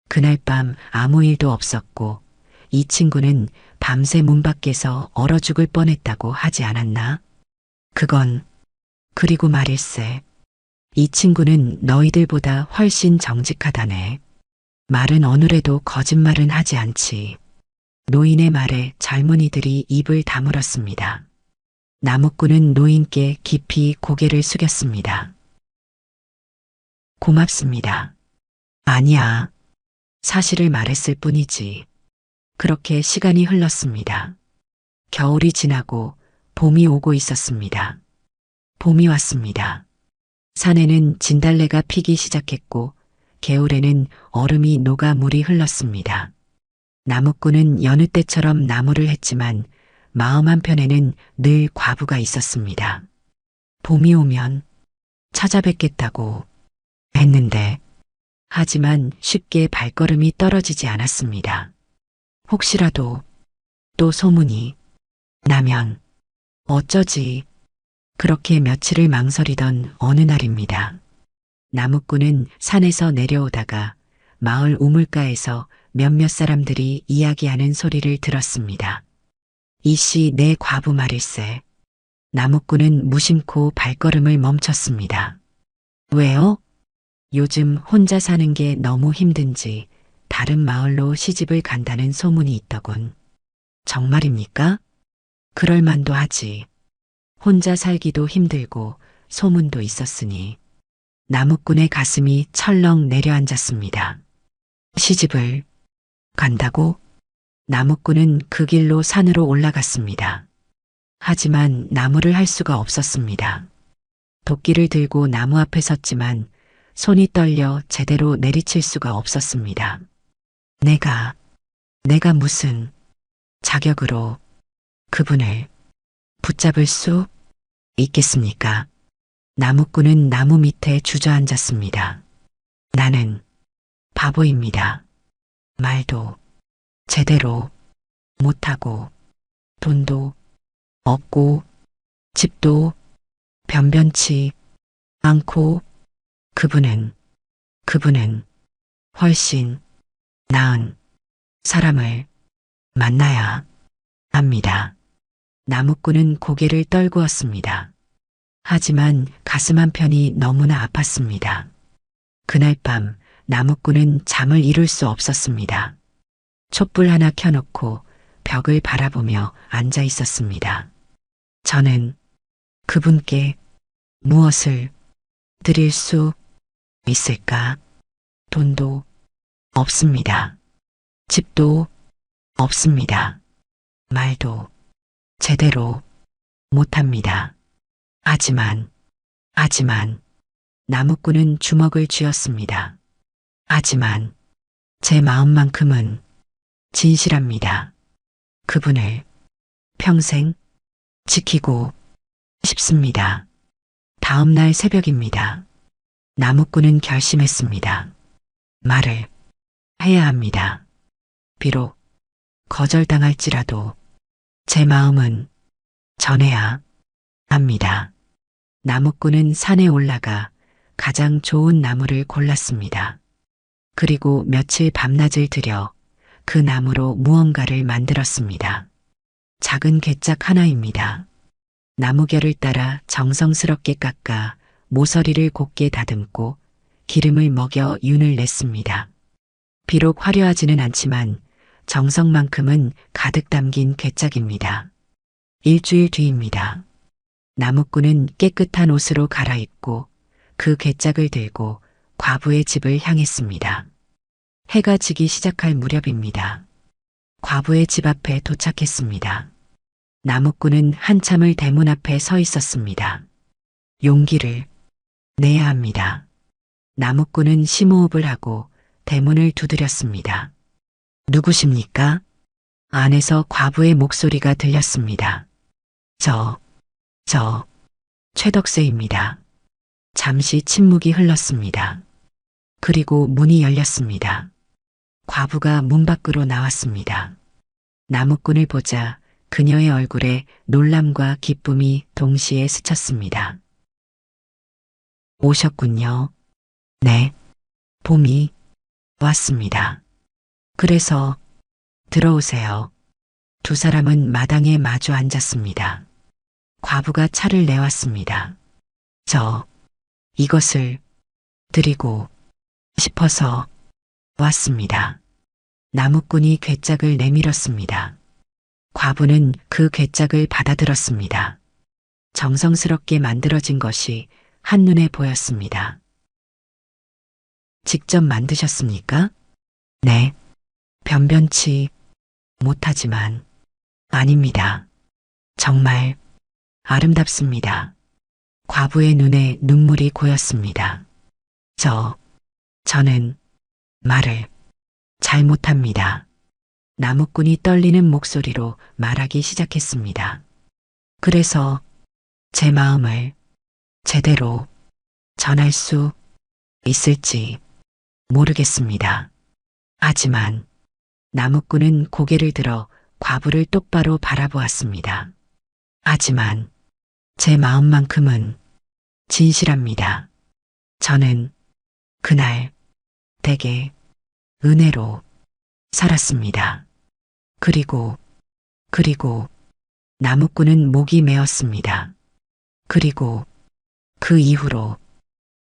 그날 밤 아무 일도 없었고 이 친구는 밤새 문 밖에서 얼어 죽을 뻔했다고 하지 않았나? 그건 그리고 말일세. 이 친구는 너희들보다 훨씬 정직하다네. 말은 어느래도 거짓말은 하지 않지. 노인의 말에 젊은이들이 입을 다물었습니다. 나무꾼은 노인께 깊이 고개를 숙였습니다. 고맙습니다. 아니야. 사실을 말했을 뿐이지. 그렇게 시간이 흘렀습니다. 겨울이 지나고 봄이 오고 있었습니다. 봄이 왔습니다. 산에는 진달래가 피기 시작했고 개울에는 얼음이 녹아 물이 흘렀습니다. 나무꾼은 여느 때처럼 나무를 했지만 마음 한편에는 늘 과부가 있었습니다. 봄이 오면 찾아뵙겠다고 했는데 하지만 쉽게 발걸음이 떨어지지 않았습니다. 혹시라도 또 소문이 나면 어쩌지. 그렇게 며칠을 망설이던 어느 날입니다. 나무꾼은 산에서 내려오다가 마을 우물가에서 몇몇 사람들이 이야기하는 소리를 들었습니다. 이씨 내 과부 말일세. 나무꾼은 무심코 발걸음을 멈췄습니다. 왜요? 요즘 혼자 사는 게 너무 힘든지 다른 마을로 시집을 간다는 소문이 있더군. 정말입니까? 그럴 만도 하지. 혼자 살기도 힘들고 소문도 있었으니. 나무꾼의 가슴이 철렁 내려앉았습니다. 시집을 간다고? 나무꾼은 그 길로 산으로 올라갔습니다. 하지만 나무를 할 수가 없었습니다. 도끼를 들고 나무 앞에 섰지만 손이 떨려 제대로 내리칠 수가 없었습니다. 내가 무슨 자격으로 그분을 붙잡을 수 있겠습니까? 나무꾼은 나무 밑에 주저앉았습니다. 나는 바보입니다. 말도 제대로 못하고 돈도 없고 집도 변변치 않고 그분은 훨씬 나은 사람을 만나야 합니다. 나무꾼은 고개를 떨구었습니다. 하지만 가슴 한편이 너무나 아팠습니다. 그날 밤 나무꾼은 잠을 이룰 수 없었습니다. 촛불 하나 켜놓고 벽을 바라보며 앉아 있었습니다. 저는 그분께 무엇을 드릴 수 있을까? 돈도 없습니다. 집도 없습니다. 말도 제대로 못합니다. 하지만 나무꾼은 주먹을 쥐었습니다. 하지만 제 마음만큼은 진실합니다. 그분을 평생 지키고 싶습니다. 다음 날 새벽입니다. 나무꾼은 결심했습니다. 말을 해야 합니다. 비록 거절당할지라도 제 마음은 전해야 합니다. 나무꾼은 산에 올라가 가장 좋은 나무를 골랐습니다. 그리고 며칠 밤낮을 들여 그 나무로 무언가를 만들었습니다. 작은 괴짝 하나입니다. 나무결을 따라 정성스럽게 깎아 모서리를 곱게 다듬고 기름을 먹여 윤을 냈습니다. 비록 화려하지는 않지만 정성만큼은 가득 담긴 괴짝입니다. 일주일 뒤입니다. 나무꾼은 깨끗한 옷으로 갈아입고 그 괴짝을 들고 과부의 집을 향했습니다. 해가 지기 시작할 무렵입니다. 과부의 집 앞에 도착했습니다. 나무꾼은 한참을 대문 앞에 서 있었습니다. 용기를 내야 합니다. 나무꾼은 심호흡을 하고 대문을 두드렸습니다. 누구십니까? 안에서 과부의 목소리가 들렸습니다. 저 최덕세입니다. 잠시 침묵이 흘렀습니다. 그리고 문이 열렸습니다. 과부가 문 밖으로 나왔습니다. 나무꾼을 보자 그녀의 얼굴에 놀람과 기쁨이 동시에 스쳤습니다. 오셨군요. 네, 봄이 왔습니다. 그래서 들어오세요. 두 사람은 마당에 마주 앉았습니다. 과부가 차를 내왔습니다. 이것을 드리고 싶어서 왔습니다. 나무꾼이 괴짝을 내밀었습니다. 과부는 그 괴짝을 받아들었습니다. 정성스럽게 만들어진 것이 한눈에 보였습니다. 직접 만드셨습니까? 네. 변변치 못하지만 아닙니다. 정말 아름답습니다. 과부의 눈에 눈물이 고였습니다. 저는 말을 잘 못합니다. 나무꾼이 떨리는 목소리로 말하기 시작했습니다. 그래서 제 마음을 제대로 전할 수 있을지 모르겠습니다. 하지만 나무꾼은 고개를 들어 과부를 똑바로 바라보았습니다. 하지만 제 마음만큼은 진실합니다. 저는 그날 되게 은혜로 살았습니다. 그리고 나무꾼은 목이 메었습니다. 그리고 그 이후로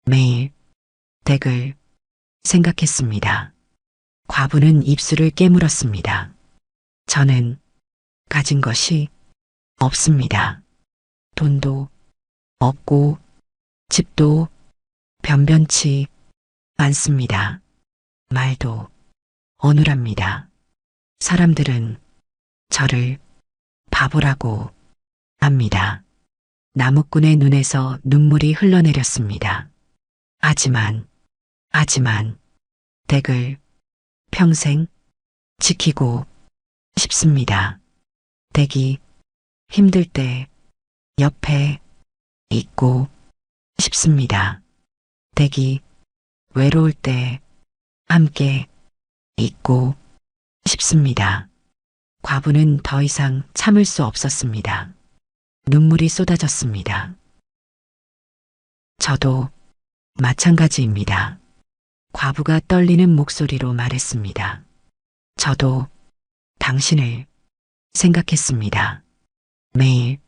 매일 댁을 생각했습니다. 과부는 입술을 깨물었습니다. 저는 가진 것이 없습니다. 돈도 없고 집도 변변치 않습니다. 말도 어눌합니다. 사람들은 저를 바보라고 합니다. 나무꾼의 눈에서 눈물이 흘러내렸습니다. 하지만 댁을 평생 지키고 싶습니다. 댁이 힘들 때 옆에 있고 싶습니다. 댁이 외로울 때 함께 있고 싶습니다. 과부는 더 이상 참을 수 없었습니다. 눈물이 쏟아졌습니다. 저도 마찬가지입니다. 과부가 떨리는 목소리로 말했습니다. 저도 당신을 생각했습니다. 매일.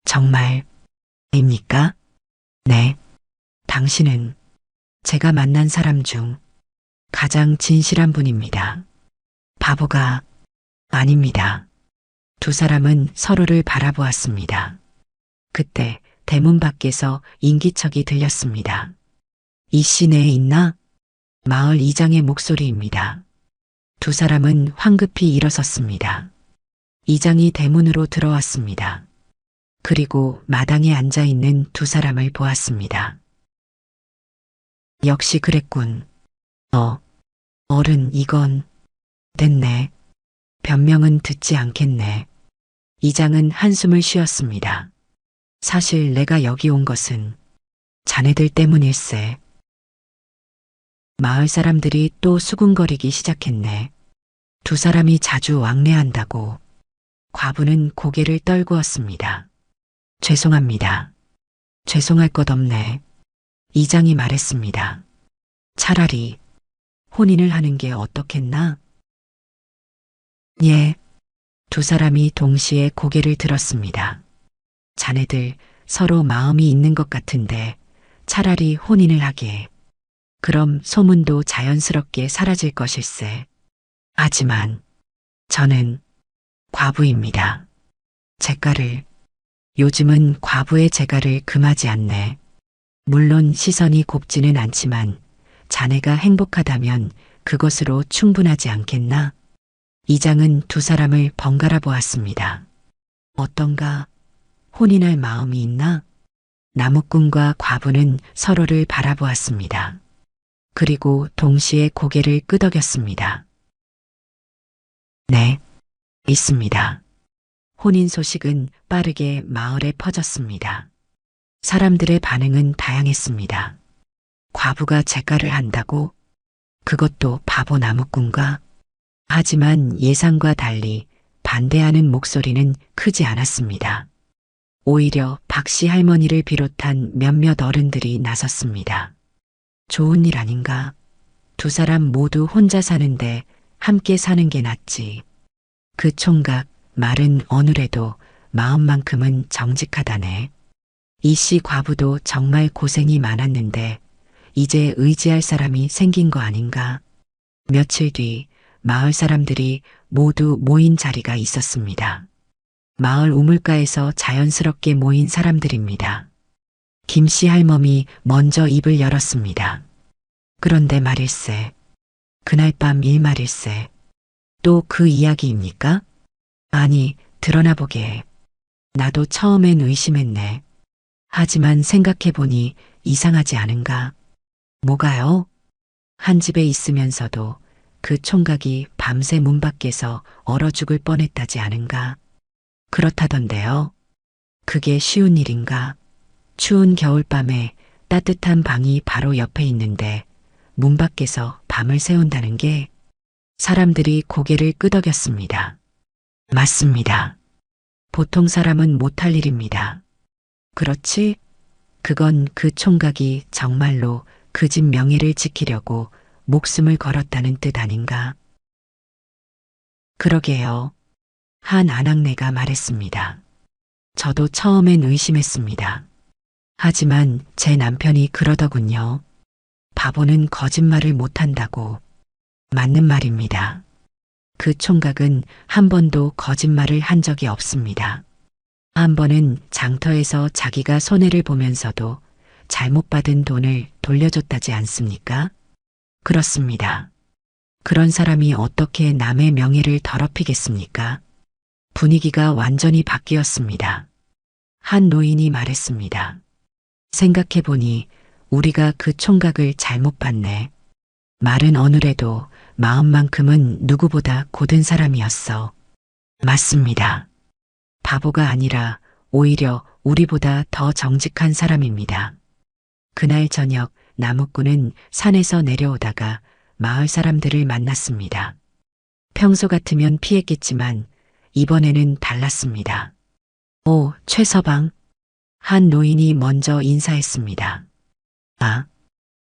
정말입니까? 네. 당신은 제가 만난 사람 중 가장 진실한 분입니다. 바보가 아닙니다. 두 사람은 서로를 바라보았습니다. 그때 대문 밖에서 인기척이 들렸습니다. 이 씨 내에 있나? 마을 이장의 목소리입니다. 두 사람은 황급히 일어섰습니다. 이장이 대문으로 들어왔습니다. 그리고 마당에 앉아 있는 두 사람을 보았습니다. 역시 그랬군. 어른 이건 됐네. 변명은 듣지 않겠네. 이장은 한숨을 쉬었습니다. 사실 내가 여기 온 것은 자네들 때문일세. 마을 사람들이 또 수군거리기 시작했네. 두 사람이 자주 왕래한다고. 과부는 고개를 떨구었습니다. 죄송합니다. 죄송할 것 없네. 이장이 말했습니다. 차라리 혼인을 하는 게 어떻겠나? 예. 두 사람이 동시에 고개를 들었습니다. 자네들 서로 마음이 있는 것 같은데 차라리 혼인을 하게. 그럼 소문도 자연스럽게 사라질 것일세. 하지만 저는 과부입니다. 재가를 요즘은 과부의 재가를 금하지 않네. 물론 시선이 곱지는 않지만 자네가 행복하다면 그것으로 충분하지 않겠나? 이장은 두 사람을 번갈아 보았습니다. 어떤가? 혼인할 마음이 있나? 나무꾼과 과부는 서로를 바라보았습니다. 그리고 동시에 고개를 끄덕였습니다. 네, 있습니다. 혼인 소식은 빠르게 마을에 퍼졌습니다. 사람들의 반응은 다양했습니다. 과부가 재가를 한다고? 그것도 바보 나무꾼가? 하지만 예상과 달리 반대하는 목소리는 크지 않았습니다. 오히려 박씨 할머니를 비롯한 몇몇 어른들이 나섰습니다. 좋은 일 아닌가? 두 사람 모두 혼자 사는데 함께 사는 게 낫지. 그 총각 말은 어느래도 마음만큼은 정직하다네. 이씨 과부도 정말 고생이 많았는데 이제 의지할 사람이 생긴 거 아닌가? 며칠 뒤 마을 사람들이 모두 모인 자리가 있었습니다. 마을 우물가에서 자연스럽게 모인 사람들입니다. 김씨 할멈이 먼저 입을 열었습니다. 그런데 말일세. 그날 밤 일말일세. 또 그 이야기입니까? 아니, 드러나 보게. 나도 처음엔 의심했네. 하지만 생각해보니 이상하지 않은가? 뭐가요? 한 집에 있으면서도 그 총각이 밤새 문 밖에서 얼어 죽을 뻔했다지 않은가? 그렇다던데요. 그게 쉬운 일인가? 추운 겨울밤에 따뜻한 방이 바로 옆에 있는데 문 밖에서 밤을 새운다는 게 사람들이 고개를 끄덕였습니다. 맞습니다. 보통 사람은 못할 일입니다. 그렇지? 그건 그 총각이 정말로 그 집 명예를 지키려고 목숨을 걸었다는 뜻 아닌가? 그러게요. 한 아낙네가 말했습니다. 저도 처음엔 의심했습니다. 하지만 제 남편이 그러더군요. 바보는 거짓말을 못한다고. 맞는 말입니다. 그 총각은 한 번도 거짓말을 한 적이 없습니다. 한 번은 장터에서 자기가 손해를 보면서도 잘못 받은 돈을 돌려줬다지 않습니까? 그렇습니다. 그런 사람이 어떻게 남의 명예를 더럽히겠습니까? 분위기가 완전히 바뀌었습니다. 한 노인이 말했습니다. 생각해보니 우리가 그 총각을 잘못 봤네. 말은 어느래도 마음만큼은 누구보다 고든 사람이었어. 맞습니다. 바보가 아니라 오히려 우리보다 더 정직한 사람입니다. 그날 저녁 나무꾼은 산에서 내려오다가 마을 사람들을 만났습니다. 평소 같으면 피했겠지만 이번에는 달랐습니다. 오, 최서방. 한 노인이 먼저 인사했습니다. 아,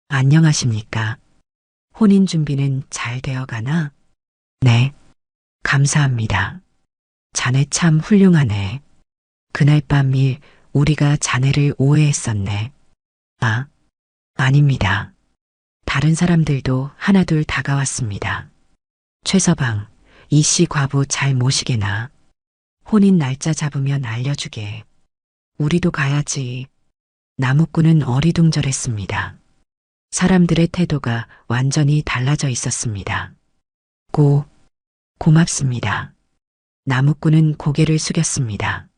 안녕하십니까. 혼인 준비는 잘 되어 가나? 네, 감사합니다. 자네 참 훌륭하네. 그날 밤 일 우리가 자네를 오해했었네. 아, 아닙니다. 다른 사람들도 하나둘 다가왔습니다. 최서방, 이씨 과부 잘 모시게나. 혼인 날짜 잡으면 알려주게. 우리도 가야지. 나무꾼은 어리둥절했습니다. 사람들의 태도가 완전히 달라져 있었습니다. 고맙습니다. 나무꾼은 고개를 숙였습니다.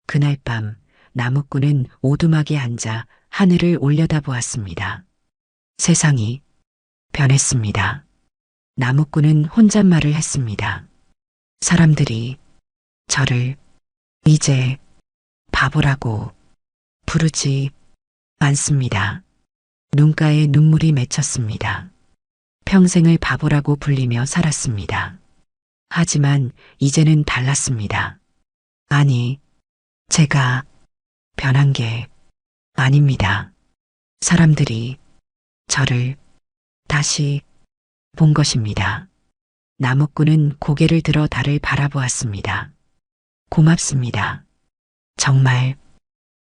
그날 밤 나무꾼은 오두막에 앉아 하늘을 올려다보았습니다. 세상이 변했습니다. 나무꾼은 혼잣말을 했습니다. 사람들이 저를 이제 바보라고 부르지 않습니다. 눈가에 눈물이 맺혔습니다. 평생을 바보라고 불리며 살았습니다. 하지만 이제는 달랐습니다. 아니, 제가 변한 게 아닙니다. 사람들이 저를 다시 본 것입니다. 나무꾼은 고개를 들어 달을 바라보았습니다. 고맙습니다. 정말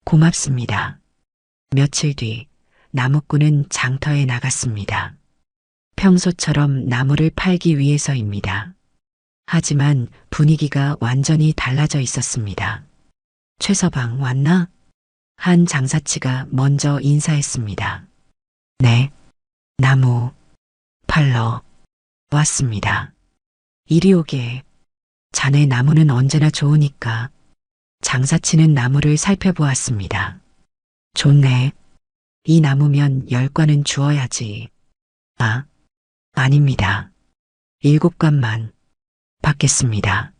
고맙습니다. 며칠 뒤 나무꾼은 장터에 나갔습니다. 평소처럼 나무를 팔기 위해서입니다. 하지만 분위기가 완전히 달라져 있었습니다. 최서방 왔나? 한 장사치가 먼저 인사했습니다. 네, 나무 팔러 왔습니다. 이리 오게. 자네 나무는 언제나 좋으니까. 장사치는 나무를 살펴보았습니다. 좋네. 이 나무면 10관은 주어야지. 아, 아닙니다. 7관만 받겠습니다.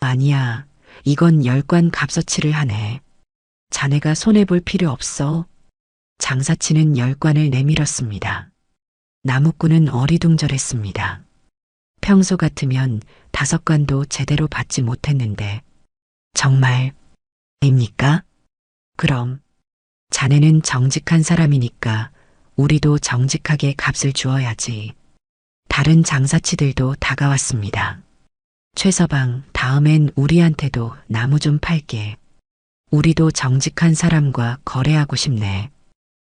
아니야, 이건 10관 값어치를 하네. 자네가 손해볼 필요 없어. 장사치는 열관을 내밀었습니다. 나무꾼은 어리둥절했습니다. 평소 같으면 5관도 제대로 받지 못했는데 정말입니까? 그럼 자네는 정직한 사람이니까 우리도 정직하게 값을 주어야지. 다른 장사치들도 다가왔습니다. 최서방, 다음엔 우리한테도 나무 좀 팔게. 우리도 정직한 사람과 거래하고 싶네.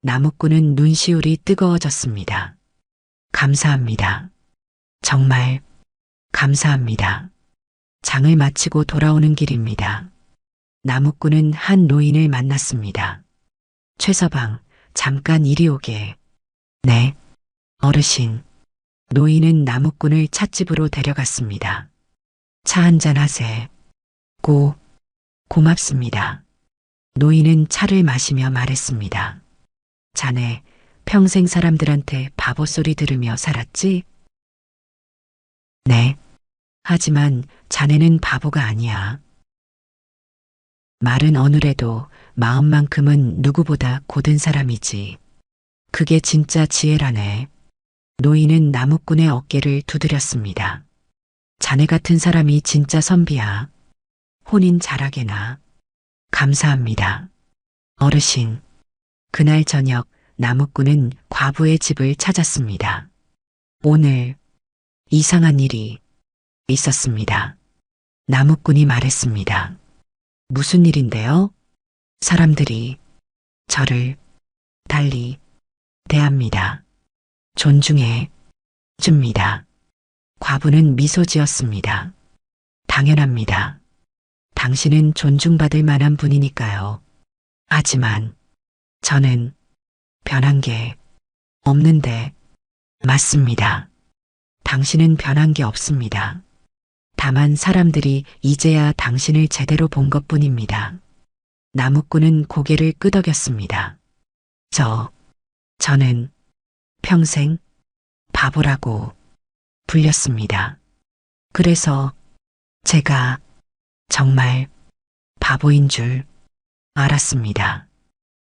나무꾼은 눈시울이 뜨거워졌습니다. 감사합니다. 정말 감사합니다. 장을 마치고 돌아오는 길입니다. 나무꾼은 한 노인을 만났습니다. 최서방, 잠깐 이리 오게. 네, 어르신. 노인은 나무꾼을 찻집으로 데려갔습니다. 차 한잔 하세. 고맙습니다. 노인은 차를 마시며 말했습니다. 자네, 평생 사람들한테 바보 소리 들으며 살았지? 네. 하지만 자네는 바보가 아니야. 말은 어느래도 마음만큼은 누구보다 고든 사람이지. 그게 진짜 지혜라네. 노인은 나무꾼의 어깨를 두드렸습니다. 자네 같은 사람이 진짜 선비야. 혼인 잘하게나. 감사합니다. 어르신. 그날 저녁 나무꾼은 과부의 집을 찾았습니다. 오늘 이상한 일이 있었습니다. 나무꾼이 말했습니다. 무슨 일인데요? 사람들이 저를 달리 대합니다. 존중해 줍니다. 과부는 미소 지었습니다. 당연합니다. 당신은 존중받을 만한 분이니까요. 하지만 저는 변한 게 없는데 맞습니다. 당신은 변한 게 없습니다. 다만 사람들이 이제야 당신을 제대로 본 것뿐입니다. 나무꾼은 고개를 끄덕였습니다. 저는 평생 바보라고 불렸습니다. 그래서 제가 정말 바보인 줄 알았습니다.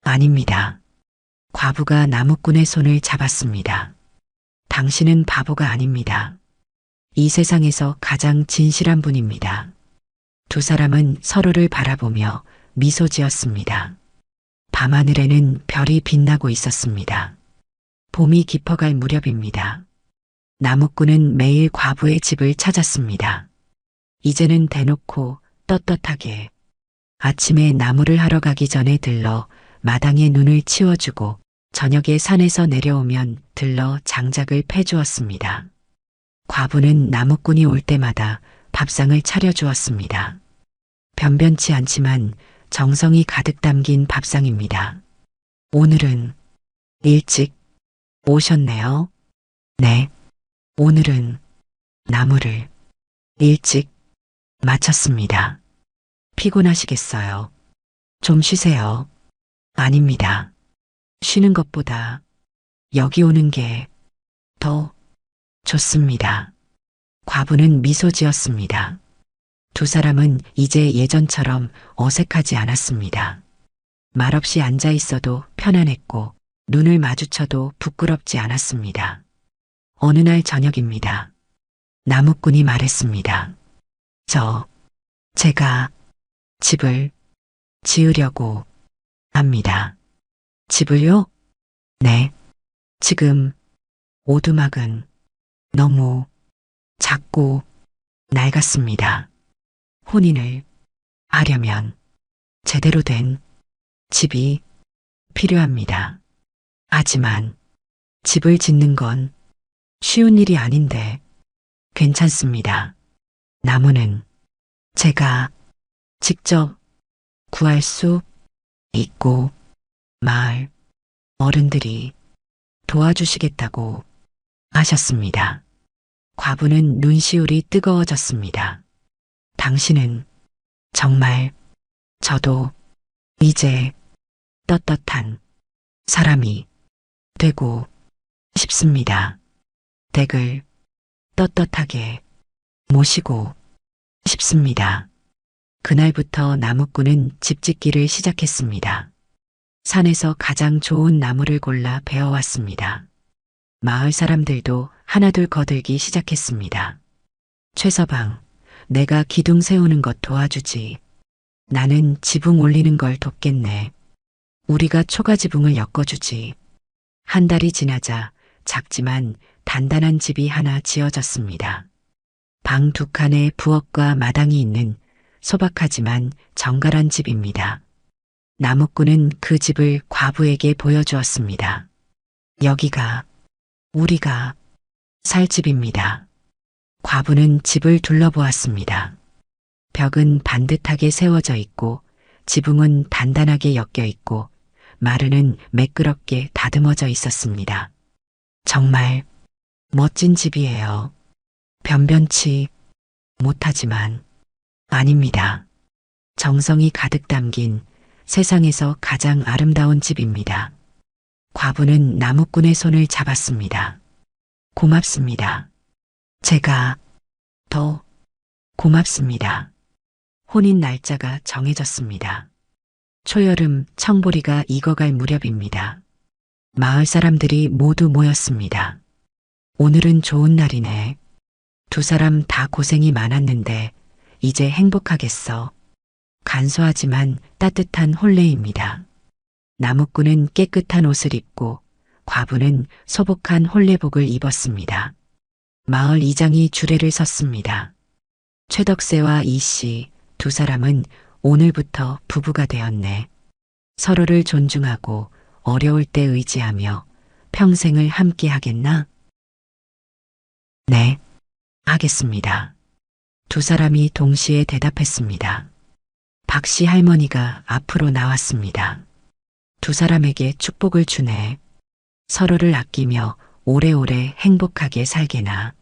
아닙니다. 과부가 나무꾼의 손을 잡았습니다. 당신은 바보가 아닙니다. 이 세상에서 가장 진실한 분입니다. 두 사람은 서로를 바라보며 미소 지었습니다. 밤하늘에는 별이 빛나고 있었습니다. 봄이 깊어갈 무렵입니다. 나무꾼은 매일 과부의 집을 찾았습니다. 이제는 대놓고 떳떳하게 아침에 나무를 하러 가기 전에 들러 마당에 눈을 치워주고 저녁에 산에서 내려오면 들러 장작을 패주었습니다. 과부는 나무꾼이 올 때마다 밥상을 차려주었습니다. 변변치 않지만 정성이 가득 담긴 밥상입니다. 오늘은 일찍 오셨네요. 네. 오늘은 나무를 일찍 마쳤습니다. 피곤하시겠어요. 좀 쉬세요. 아닙니다. 쉬는 것보다 여기 오는 게 더 좋습니다. 과부는 미소 지었습니다. 두 사람은 이제 예전처럼 어색하지 않았습니다. 말없이 앉아 있어도 편안했고 눈을 마주쳐도 부끄럽지 않았습니다. 어느 날 저녁입니다. 나무꾼이 말했습니다. 제가 집을 지으려고 합니다. 집을요? 네. 지금 오두막은 너무 작고 낡았습니다. 혼인을 하려면 제대로 된 집이 필요합니다. 하지만 집을 짓는 건 쉬운 일이 아닌데 괜찮습니다. 나무는 제가 직접 구할 수 있고 마을 어른들이 도와주시겠다고 하셨습니다. 과부는 눈시울이 뜨거워졌습니다. 당신은 정말 저도 이제 떳떳한 사람이 되고 싶습니다. 댁을 떳떳하게 모시고 싶습니다. 그날부터 나무꾼은 집 짓기를 시작했습니다. 산에서 가장 좋은 나무를 골라 베어왔습니다. 마을 사람들도 하나둘 거들기 시작했습니다. 최서방, 내가 기둥 세우는 것 도와주지. 나는 지붕 올리는 걸 돕겠네. 우리가 초가 지붕을 엮어주지. 한 달이 지나자 작지만 단단한 집이 하나 지어졌습니다. 방 두 칸에 부엌과 마당이 있는 소박하지만 정갈한 집입니다. 나무꾼은 그 집을 과부에게 보여주었습니다. 여기가 우리가 살 집입니다. 과부는 집을 둘러보았습니다. 벽은 반듯하게 세워져 있고 지붕은 단단하게 엮여 있고 마루는 매끄럽게 다듬어져 있었습니다. 정말 멋진 집이에요. 변변치 못하지만 아닙니다. 정성이 가득 담긴 세상에서 가장 아름다운 집입니다. 과부는 나무꾼의 손을 잡았습니다. 고맙습니다. 제가 더 고맙습니다. 혼인 날짜가 정해졌습니다. 초여름 청보리가 익어갈 무렵입니다. 마을 사람들이 모두 모였습니다. 오늘은 좋은 날이네. 두 사람 다 고생이 많았는데 이제 행복하겠어. 간소하지만 따뜻한 혼례입니다. 나무꾼은 깨끗한 옷을 입고 과부는 소복한 혼례복을 입었습니다. 마을 이장이 주례를 섰습니다. 최덕세와 이씨 두 사람은 오늘부터 부부가 되었네. 서로를 존중하고 어려울 때 의지하며 평생을 함께 하겠나? 네, 하겠습니다. 두 사람이 동시에 대답했습니다. 박씨 할머니가 앞으로 나왔습니다. 두 사람에게 축복을 주네. 서로를 아끼며 오래오래 행복하게 살게나.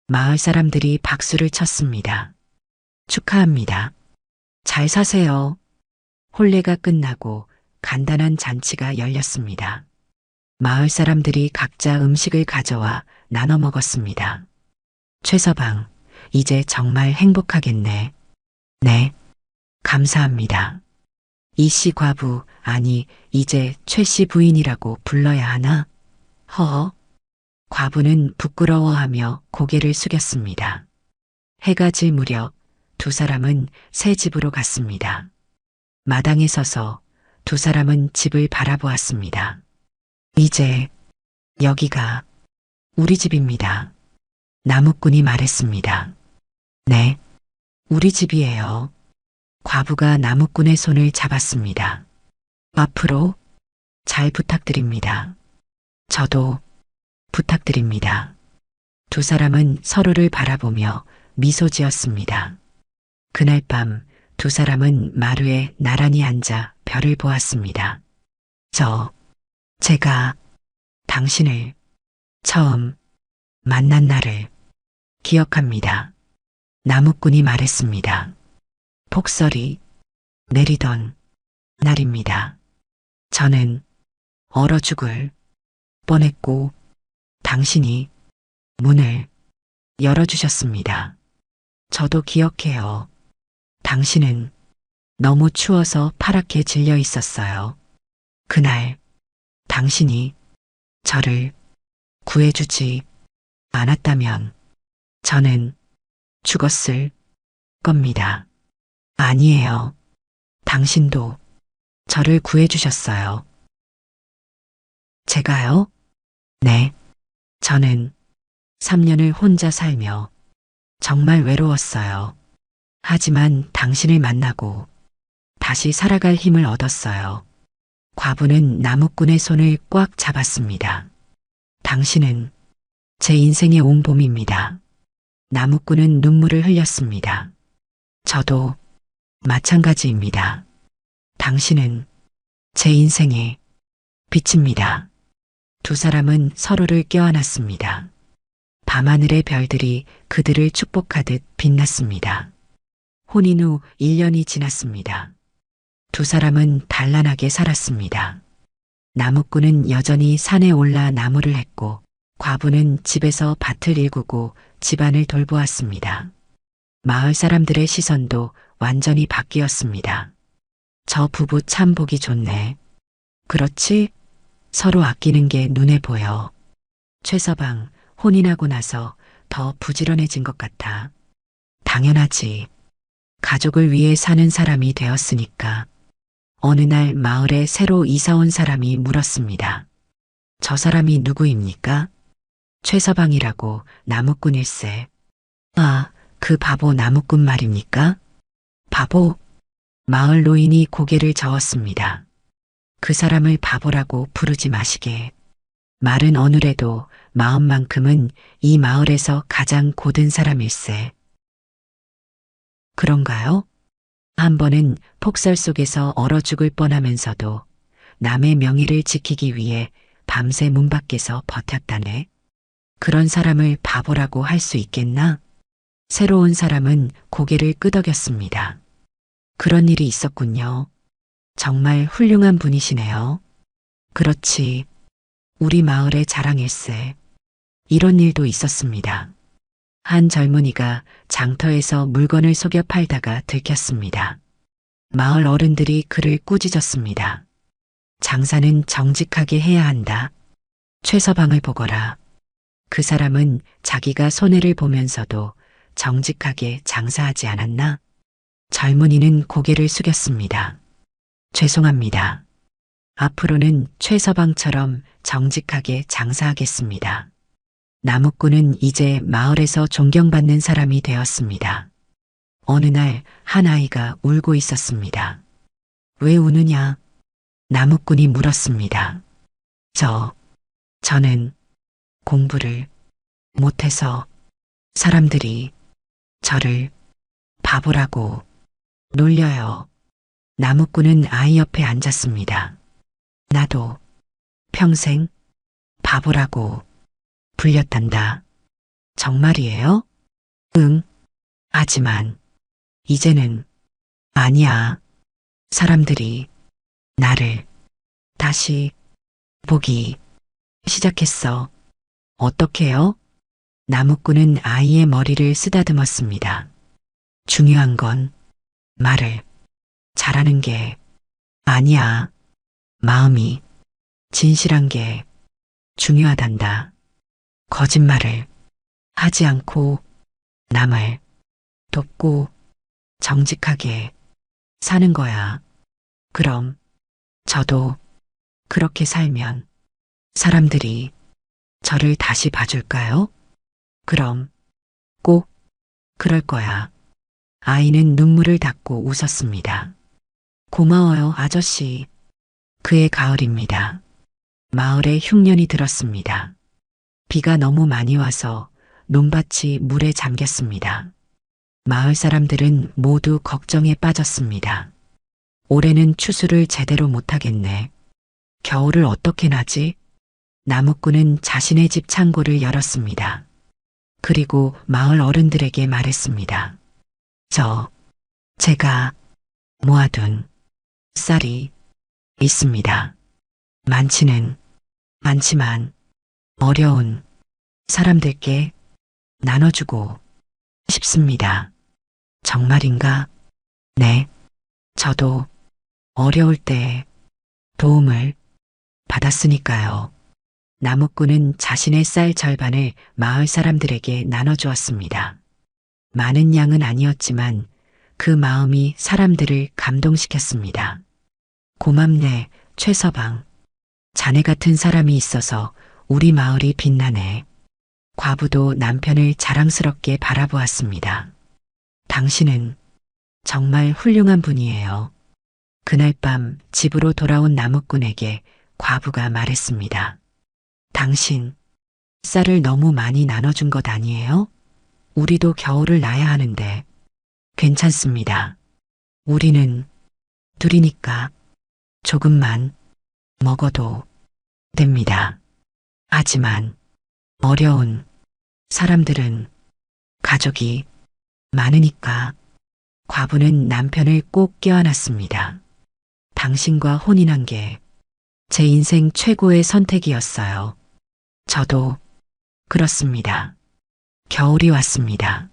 마을 사람들이 박수를 쳤습니다. 축하합니다. 잘 사세요. 혼례가 끝나고 간단한 잔치가 열렸습니다. 마을 사람들이 각자 음식을 가져와 나눠 먹었습니다. 최서방, 이제 정말 행복하겠네. 네, 감사합니다. 이씨 과부, 아니, 이제 최씨 부인이라고 불러야 하나? 허. 과부는 부끄러워하며 고개를 숙였습니다. 해가 질 무렵 두 사람은 새 집으로 갔습니다. 마당에 서서 두 사람은 집을 바라보았습니다. 이제 여기가 우리 집입니다. 나무꾼이 말했습니다. 네, 우리 집이에요. 과부가 나무꾼의 손을 잡았습니다. 앞으로 잘 부탁드립니다. 저도 부탁드립니다. 두 사람은 서로를 바라보며 미소 지었습니다. 그날 밤 두 사람은 마루에 나란히 앉아 별을 보았습니다. 제가 당신을 처음 만난 날을 기억합니다. 나무꾼이 말했습니다. 폭설이 내리던 날입니다. 저는 얼어 죽을 뻔했고 당신이 문을 열어주셨습니다. 저도 기억해요. 당신은 너무 추워서 파랗게 질려 있었어요. 그날 당신이 저를 구해주지 않았다면 저는 죽었을 겁니다. 아니에요. 당신도 저를 구해주셨어요. 제가요? 네. 저는 3년을 혼자 살며 정말 외로웠어요. 하지만 당신을 만나고 다시 살아갈 힘을 얻었어요. 과부는 나무꾼의 손을 꽉 잡았습니다. 당신은 제 인생의 옹봄입니다. 나무꾼은 눈물을 흘렸습니다. 저도 마찬가지입니다. 당신은 제 인생의 빛입니다. 두 사람은 서로를 껴안았습니다. 밤하늘의 별들이 그들을 축복하듯 빛났습니다. 혼인 후 1년이 지났습니다. 두 사람은 단란하게 살았습니다. 나무꾼은 여전히 산에 올라 나무를 했고 과부는 집에서 밭을 일구고 집안을 돌보았습니다. 마을 사람들의 시선도 완전히 바뀌었습니다. 저 부부 참 보기 좋네. 그렇지? 서로 아끼는 게 눈에 보여. 최서방, 혼인하고 나서 더 부지런해진 것 같아. 당연하지. 가족을 위해 사는 사람이 되었으니까. 어느 날 마을에 새로 이사 온 사람이 물었습니다. 저 사람이 누구입니까? 최서방이라고 나무꾼일세. 아, 그 바보 나무꾼 말입니까? 바보? 마을 노인이 고개를 저었습니다. 그 사람을 바보라고 부르지 마시게. 말은 어느래도 마음만큼은 이 마을에서 가장 고든 사람일세. 그런가요? 한 번은 폭설 속에서 얼어 죽을 뻔하면서도 남의 명예를 지키기 위해 밤새 문 밖에서 버텼다네. 그런 사람을 바보라고 할 수 있겠나? 새로운 사람은 고개를 끄덕였습니다. 그런 일이 있었군요. 정말 훌륭한 분이시네요. 그렇지. 우리 마을의 자랑일세. 이런 일도 있었습니다. 한 젊은이가 장터에서 물건을 속여 팔다가 들켰습니다. 마을 어른들이 그를 꾸짖었습니다. 장사는 정직하게 해야 한다. 최서방을 보거라. 그 사람은 자기가 손해를 보면서도 정직하게 장사하지 않았나? 젊은이는 고개를 숙였습니다. 죄송합니다. 앞으로는 최서방처럼 정직하게 장사하겠습니다. 나무꾼은 이제 마을에서 존경받는 사람이 되었습니다. 어느 날 한 아이가 울고 있었습니다. 왜 우느냐? 나무꾼이 물었습니다. 저는 공부를 못해서 사람들이 저를 바보라고 놀려요. 나무꾼은 아이 옆에 앉았습니다. 나도 평생 바보라고 불렸단다. 정말이에요? 응. 하지만 이제는 아니야. 사람들이 나를 다시 보기 시작했어. 어떻게요? 나무꾼은 아이의 머리를 쓰다듬었습니다. 중요한 건 말을 잘하는 게 아니야. 마음이 진실한 게 중요하단다. 거짓말을 하지 않고 남을 돕고 정직하게 사는 거야. 그럼 저도 그렇게 살면 사람들이 저를 다시 봐줄까요? 그럼 꼭 그럴 거야. 아이는 눈물을 닦고 웃었습니다. 고마워요, 아저씨. 그해 가을입니다. 마을에 흉년이 들었습니다. 비가 너무 많이 와서 논밭이 물에 잠겼습니다. 마을 사람들은 모두 걱정에 빠졌습니다. 올해는 추수를 제대로 못하겠네. 겨울을 어떻게 나지? 나무꾼은 자신의 집 창고를 열었습니다. 그리고 마을 어른들에게 말했습니다. 제가 모아둔 쌀이 있습니다. 많지는 않지만 어려운 사람들께 나눠주고 싶습니다. 정말인가? 네. 저도 어려울 때 도움을 받았으니까요. 나무꾼은 자신의 쌀 절반을 마을 사람들에게 나눠주었습니다. 많은 양은 아니었지만 그 마음이 사람들을 감동시켰습니다. 고맙네, 최서방. 자네 같은 사람이 있어서 우리 마을이 빛나네. 과부도 남편을 자랑스럽게 바라보았습니다. 당신은 정말 훌륭한 분이에요. 그날 밤 집으로 돌아온 나무꾼에게 과부가 말했습니다. 당신, 쌀을 너무 많이 나눠준 것 아니에요? 우리도 겨울을 나야 하는데. 괜찮습니다. 우리는 둘이니까 조금만 먹어도 됩니다. 하지만 어려운 사람들은 가족이 많으니까. 과부는 남편을 꼭 껴안았습니다. 당신과 혼인한 게 제 인생 최고의 선택이었어요. 저도 그렇습니다. 겨울이 왔습니다.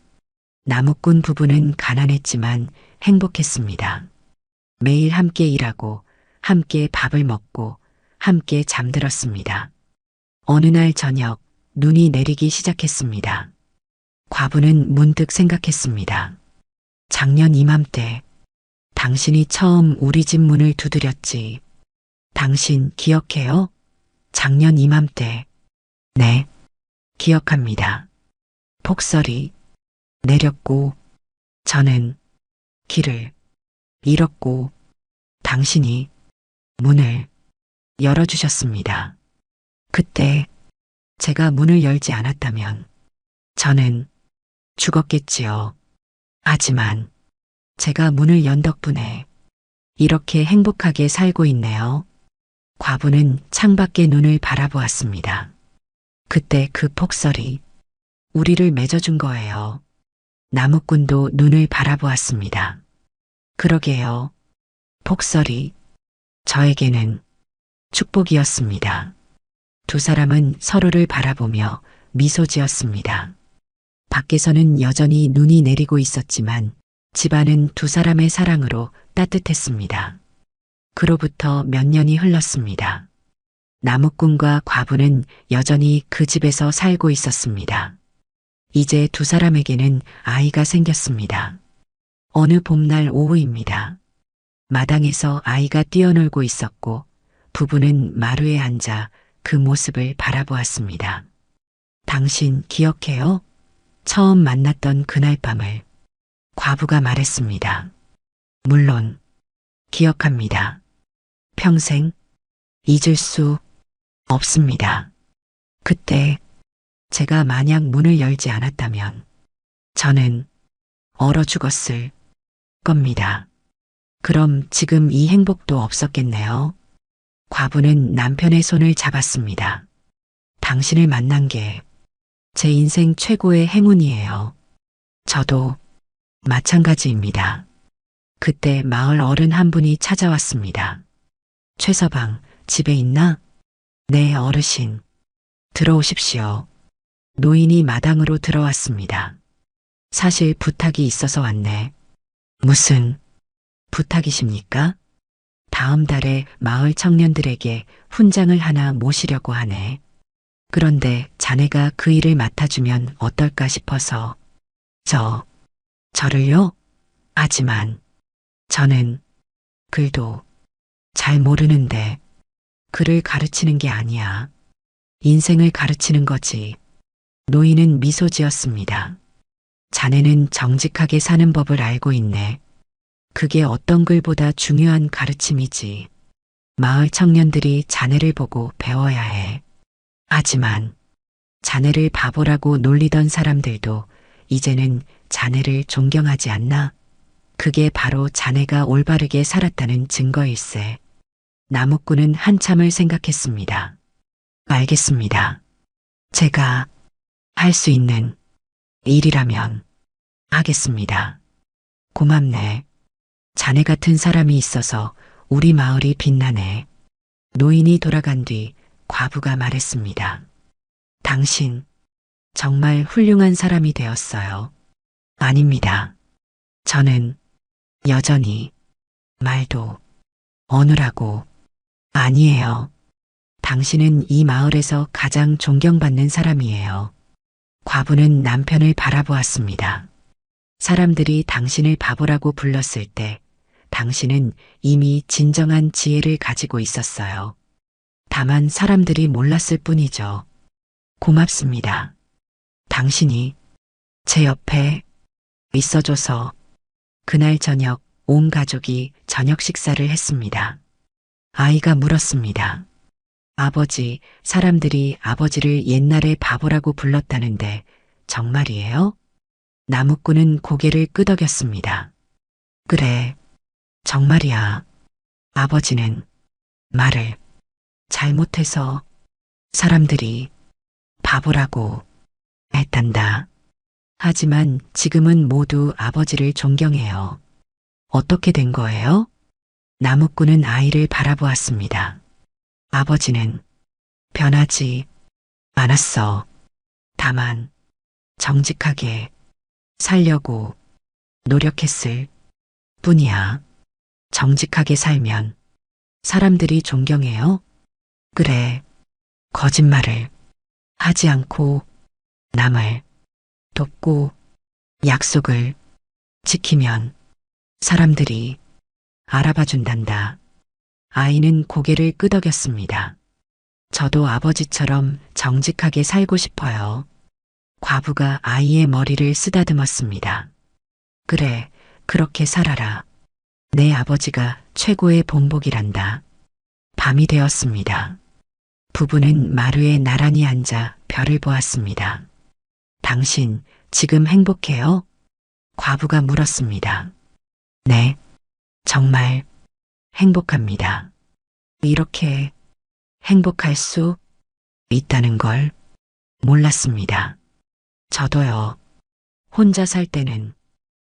나무꾼 부부는 가난했지만 행복했습니다. 매일 함께 일하고 함께 밥을 먹고 함께 잠들었습니다. 어느 날 저녁 눈이 내리기 시작했습니다. 과부는 문득 생각했습니다. 작년 이맘때 당신이 처음 우리 집 문을 두드렸지. 당신 기억해요? 작년 이맘때. 네, 기억합니다. 폭설이 내렸고 저는 길을 잃었고 당신이 문을 열어주셨습니다. 그때 제가 문을 열지 않았다면 저는 죽었겠지요. 하지만 제가 문을 연 덕분에 이렇게 행복하게 살고 있네요. 과부는 창밖에 눈을 바라보았습니다. 그때 그 폭설이 우리를 맺어준 거예요. 나무꾼도 눈을 바라보았습니다. 그러게요. 폭설이 저에게는 축복이었습니다. 두 사람은 서로를 바라보며 미소 지었습니다. 밖에서는 여전히 눈이 내리고 있었지만 집안은 두 사람의 사랑으로 따뜻했습니다. 그로부터 몇 년이 흘렀습니다. 나무꾼과 과부는 여전히 그 집에서 살고 있었습니다. 이제 두 사람에게는 아이가 생겼습니다. 어느 봄날 오후입니다. 마당에서 아이가 뛰어놀고 있었고 부부는 마루에 앉아 그 모습을 바라보았습니다. 당신 기억해요? 처음 만났던 그날 밤을. 과부가 말했습니다. 물론 기억합니다. 평생 잊을 수 없습니다. 그때 제가 만약 문을 열지 않았다면 저는 얼어 죽었을 겁니다. 그럼 지금 이 행복도 없었겠네요. 과부는 남편의 손을 잡았습니다. 당신을 만난 게 제 인생 최고의 행운이에요. 저도 마찬가지입니다. 그때 마을 어른 한 분이 찾아왔습니다. 최서방, 집에 있나? 네, 어르신. 들어오십시오. 노인이 마당으로 들어왔습니다. 사실 부탁이 있어서 왔네. 무슨 부탁이십니까? 다음 달에 마을 청년들에게 훈장을 하나 모시려고 하네. 그런데 자네가 그 일을 맡아주면 어떨까 싶어서. 저를요? 하지만 저는 글도 잘 모르는데 글을 가르치는 게 아니야. 인생을 가르치는 거지. 노인은 미소 지었습니다. 자네는 정직하게 사는 법을 알고 있네. 그게 어떤 글보다 중요한 가르침이지. 마을 청년들이 자네를 보고 배워야 해. 하지만 자네를 바보라고 놀리던 사람들도 이제는 자네를 존경하지 않나? 그게 바로 자네가 올바르게 살았다는 증거일세. 나무꾼은 한참을 생각했습니다. 알겠습니다. 제가 할 수 있는 일이라면 하겠습니다. 고맙네. 자네 같은 사람이 있어서 우리 마을이 빛나네. 노인이 돌아간 뒤 과부가 말했습니다. 당신 정말 훌륭한 사람이 되었어요. 아닙니다. 저는 여전히 말도 어눌하고 아니에요. 당신은 이 마을에서 가장 존경받는 사람이에요. 과부는 남편을 바라보았습니다. 사람들이 당신을 바보라고 불렀을 때 당신은 이미 진정한 지혜를 가지고 있었어요. 다만 사람들이 몰랐을 뿐이죠. 고맙습니다. 당신이 제 옆에 있어줘서. 그날 저녁 온 가족이 저녁 식사를 했습니다. 아이가 물었습니다. 아버지, 사람들이 아버지를 옛날에 바보라고 불렀다는데 정말이에요? 나무꾼은 고개를 끄덕였습니다. 그래, 정말이야. 아버지는 말을 잘못해서 사람들이 바보라고 했단다. 하지만 지금은 모두 아버지를 존경해요. 어떻게 된 거예요? 나무꾼은 아이를 바라보았습니다. 아버지는 변하지 않았어. 다만 정직하게 살려고 노력했을 뿐이야. 정직하게 살면 사람들이 존경해요. 그래, 거짓말을 하지 않고 남을 돕고 약속을 지키면 사람들이 알아봐 준단다. 아이는 고개를 끄덕였습니다. 저도 아버지처럼 정직하게 살고 싶어요. 과부가 아이의 머리를 쓰다듬었습니다. 그래, 그렇게 살아라. 내 아버지가 최고의 본복이란다. 밤이 되었습니다. 부부는 마루에 나란히 앉아 별을 보았습니다. 당신 지금 행복해요? 과부가 물었습니다. 네, 정말 행복합니다. 이렇게 행복할 수 있다는 걸 몰랐습니다. 저도요. 혼자 살 때는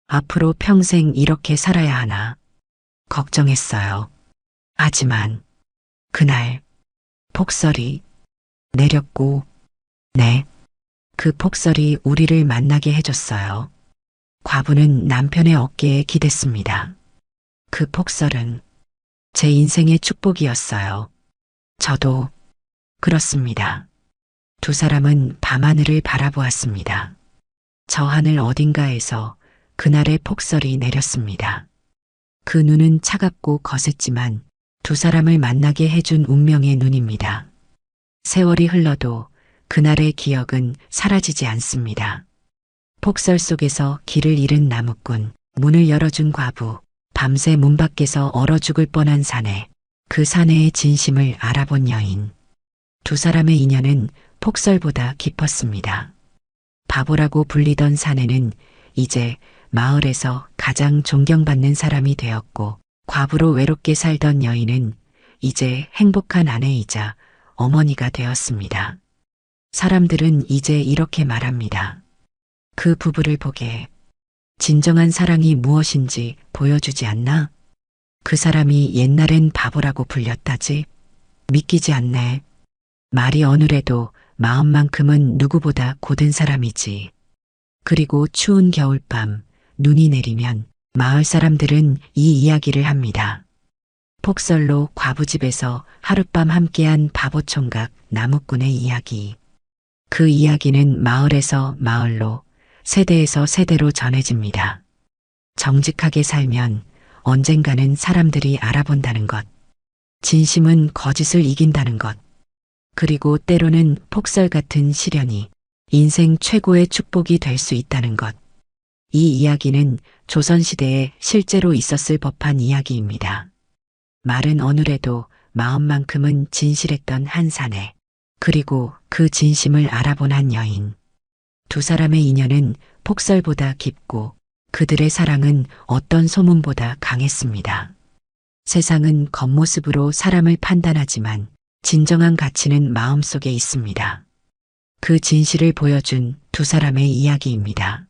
앞으로 평생 이렇게 살아야 하나 걱정했어요. 하지만 그날 폭설이 내렸고, 네, 그 폭설이 우리를 만나게 해줬어요. 과부는 남편의 어깨에 기댔습니다. 그 폭설은 제 인생의 축복이었어요. 저도 그렇습니다. 두 사람은 밤하늘을 바라보았습니다. 저 하늘 어딘가에서 그날의 폭설이 내렸습니다. 그 눈은 차갑고 거셌지만 두 사람을 만나게 해준 운명의 눈입니다. 세월이 흘러도 그날의 기억은 사라지지 않습니다. 폭설 속에서 길을 잃은 나무꾼, 문을 열어준 과부, 밤새 문 밖에서 얼어 죽을 뻔한 사내, 그 사내의 진심을 알아본 여인. 두 사람의 인연은 폭설보다 깊었습니다. 바보라고 불리던 사내는 이제 마을에서 가장 존경받는 사람이 되었고, 과부로 외롭게 살던 여인은 이제 행복한 아내이자 어머니가 되었습니다. 사람들은 이제 이렇게 말합니다. 그 부부를 보게 진정한 사랑이 무엇인지 보여주지 않나? 그 사람이 옛날엔 바보라고 불렸다지? 믿기지 않네. 말이 어느래도 마음만큼은 누구보다 고든 사람이지. 그리고 추운 겨울밤, 눈이 내리면 마을 사람들은 이 이야기를 합니다. 폭설로 과부집에서 하룻밤 함께한 바보총각 나무꾼의 이야기. 그 이야기는 마을에서 마을로, 세대에서 세대로 전해집니다. 정직하게 살면 언젠가는 사람들이 알아본다는 것. 진심은 거짓을 이긴다는 것. 그리고 때로는 폭설 같은 시련이 인생 최고의 축복이 될 수 있다는 것. 이 이야기는 조선시대에 실제로 있었을 법한 이야기입니다. 말은 어느래도 마음만큼은 진실했던 한 사내, 그리고 그 진심을 알아본 한 여인. 두 사람의 인연은 폭설보다 깊고 그들의 사랑은 어떤 소문보다 강했습니다. 세상은 겉모습으로 사람을 판단하지만 진정한 가치는 마음속에 있습니다. 그 진실을 보여준 두 사람의 이야기입니다.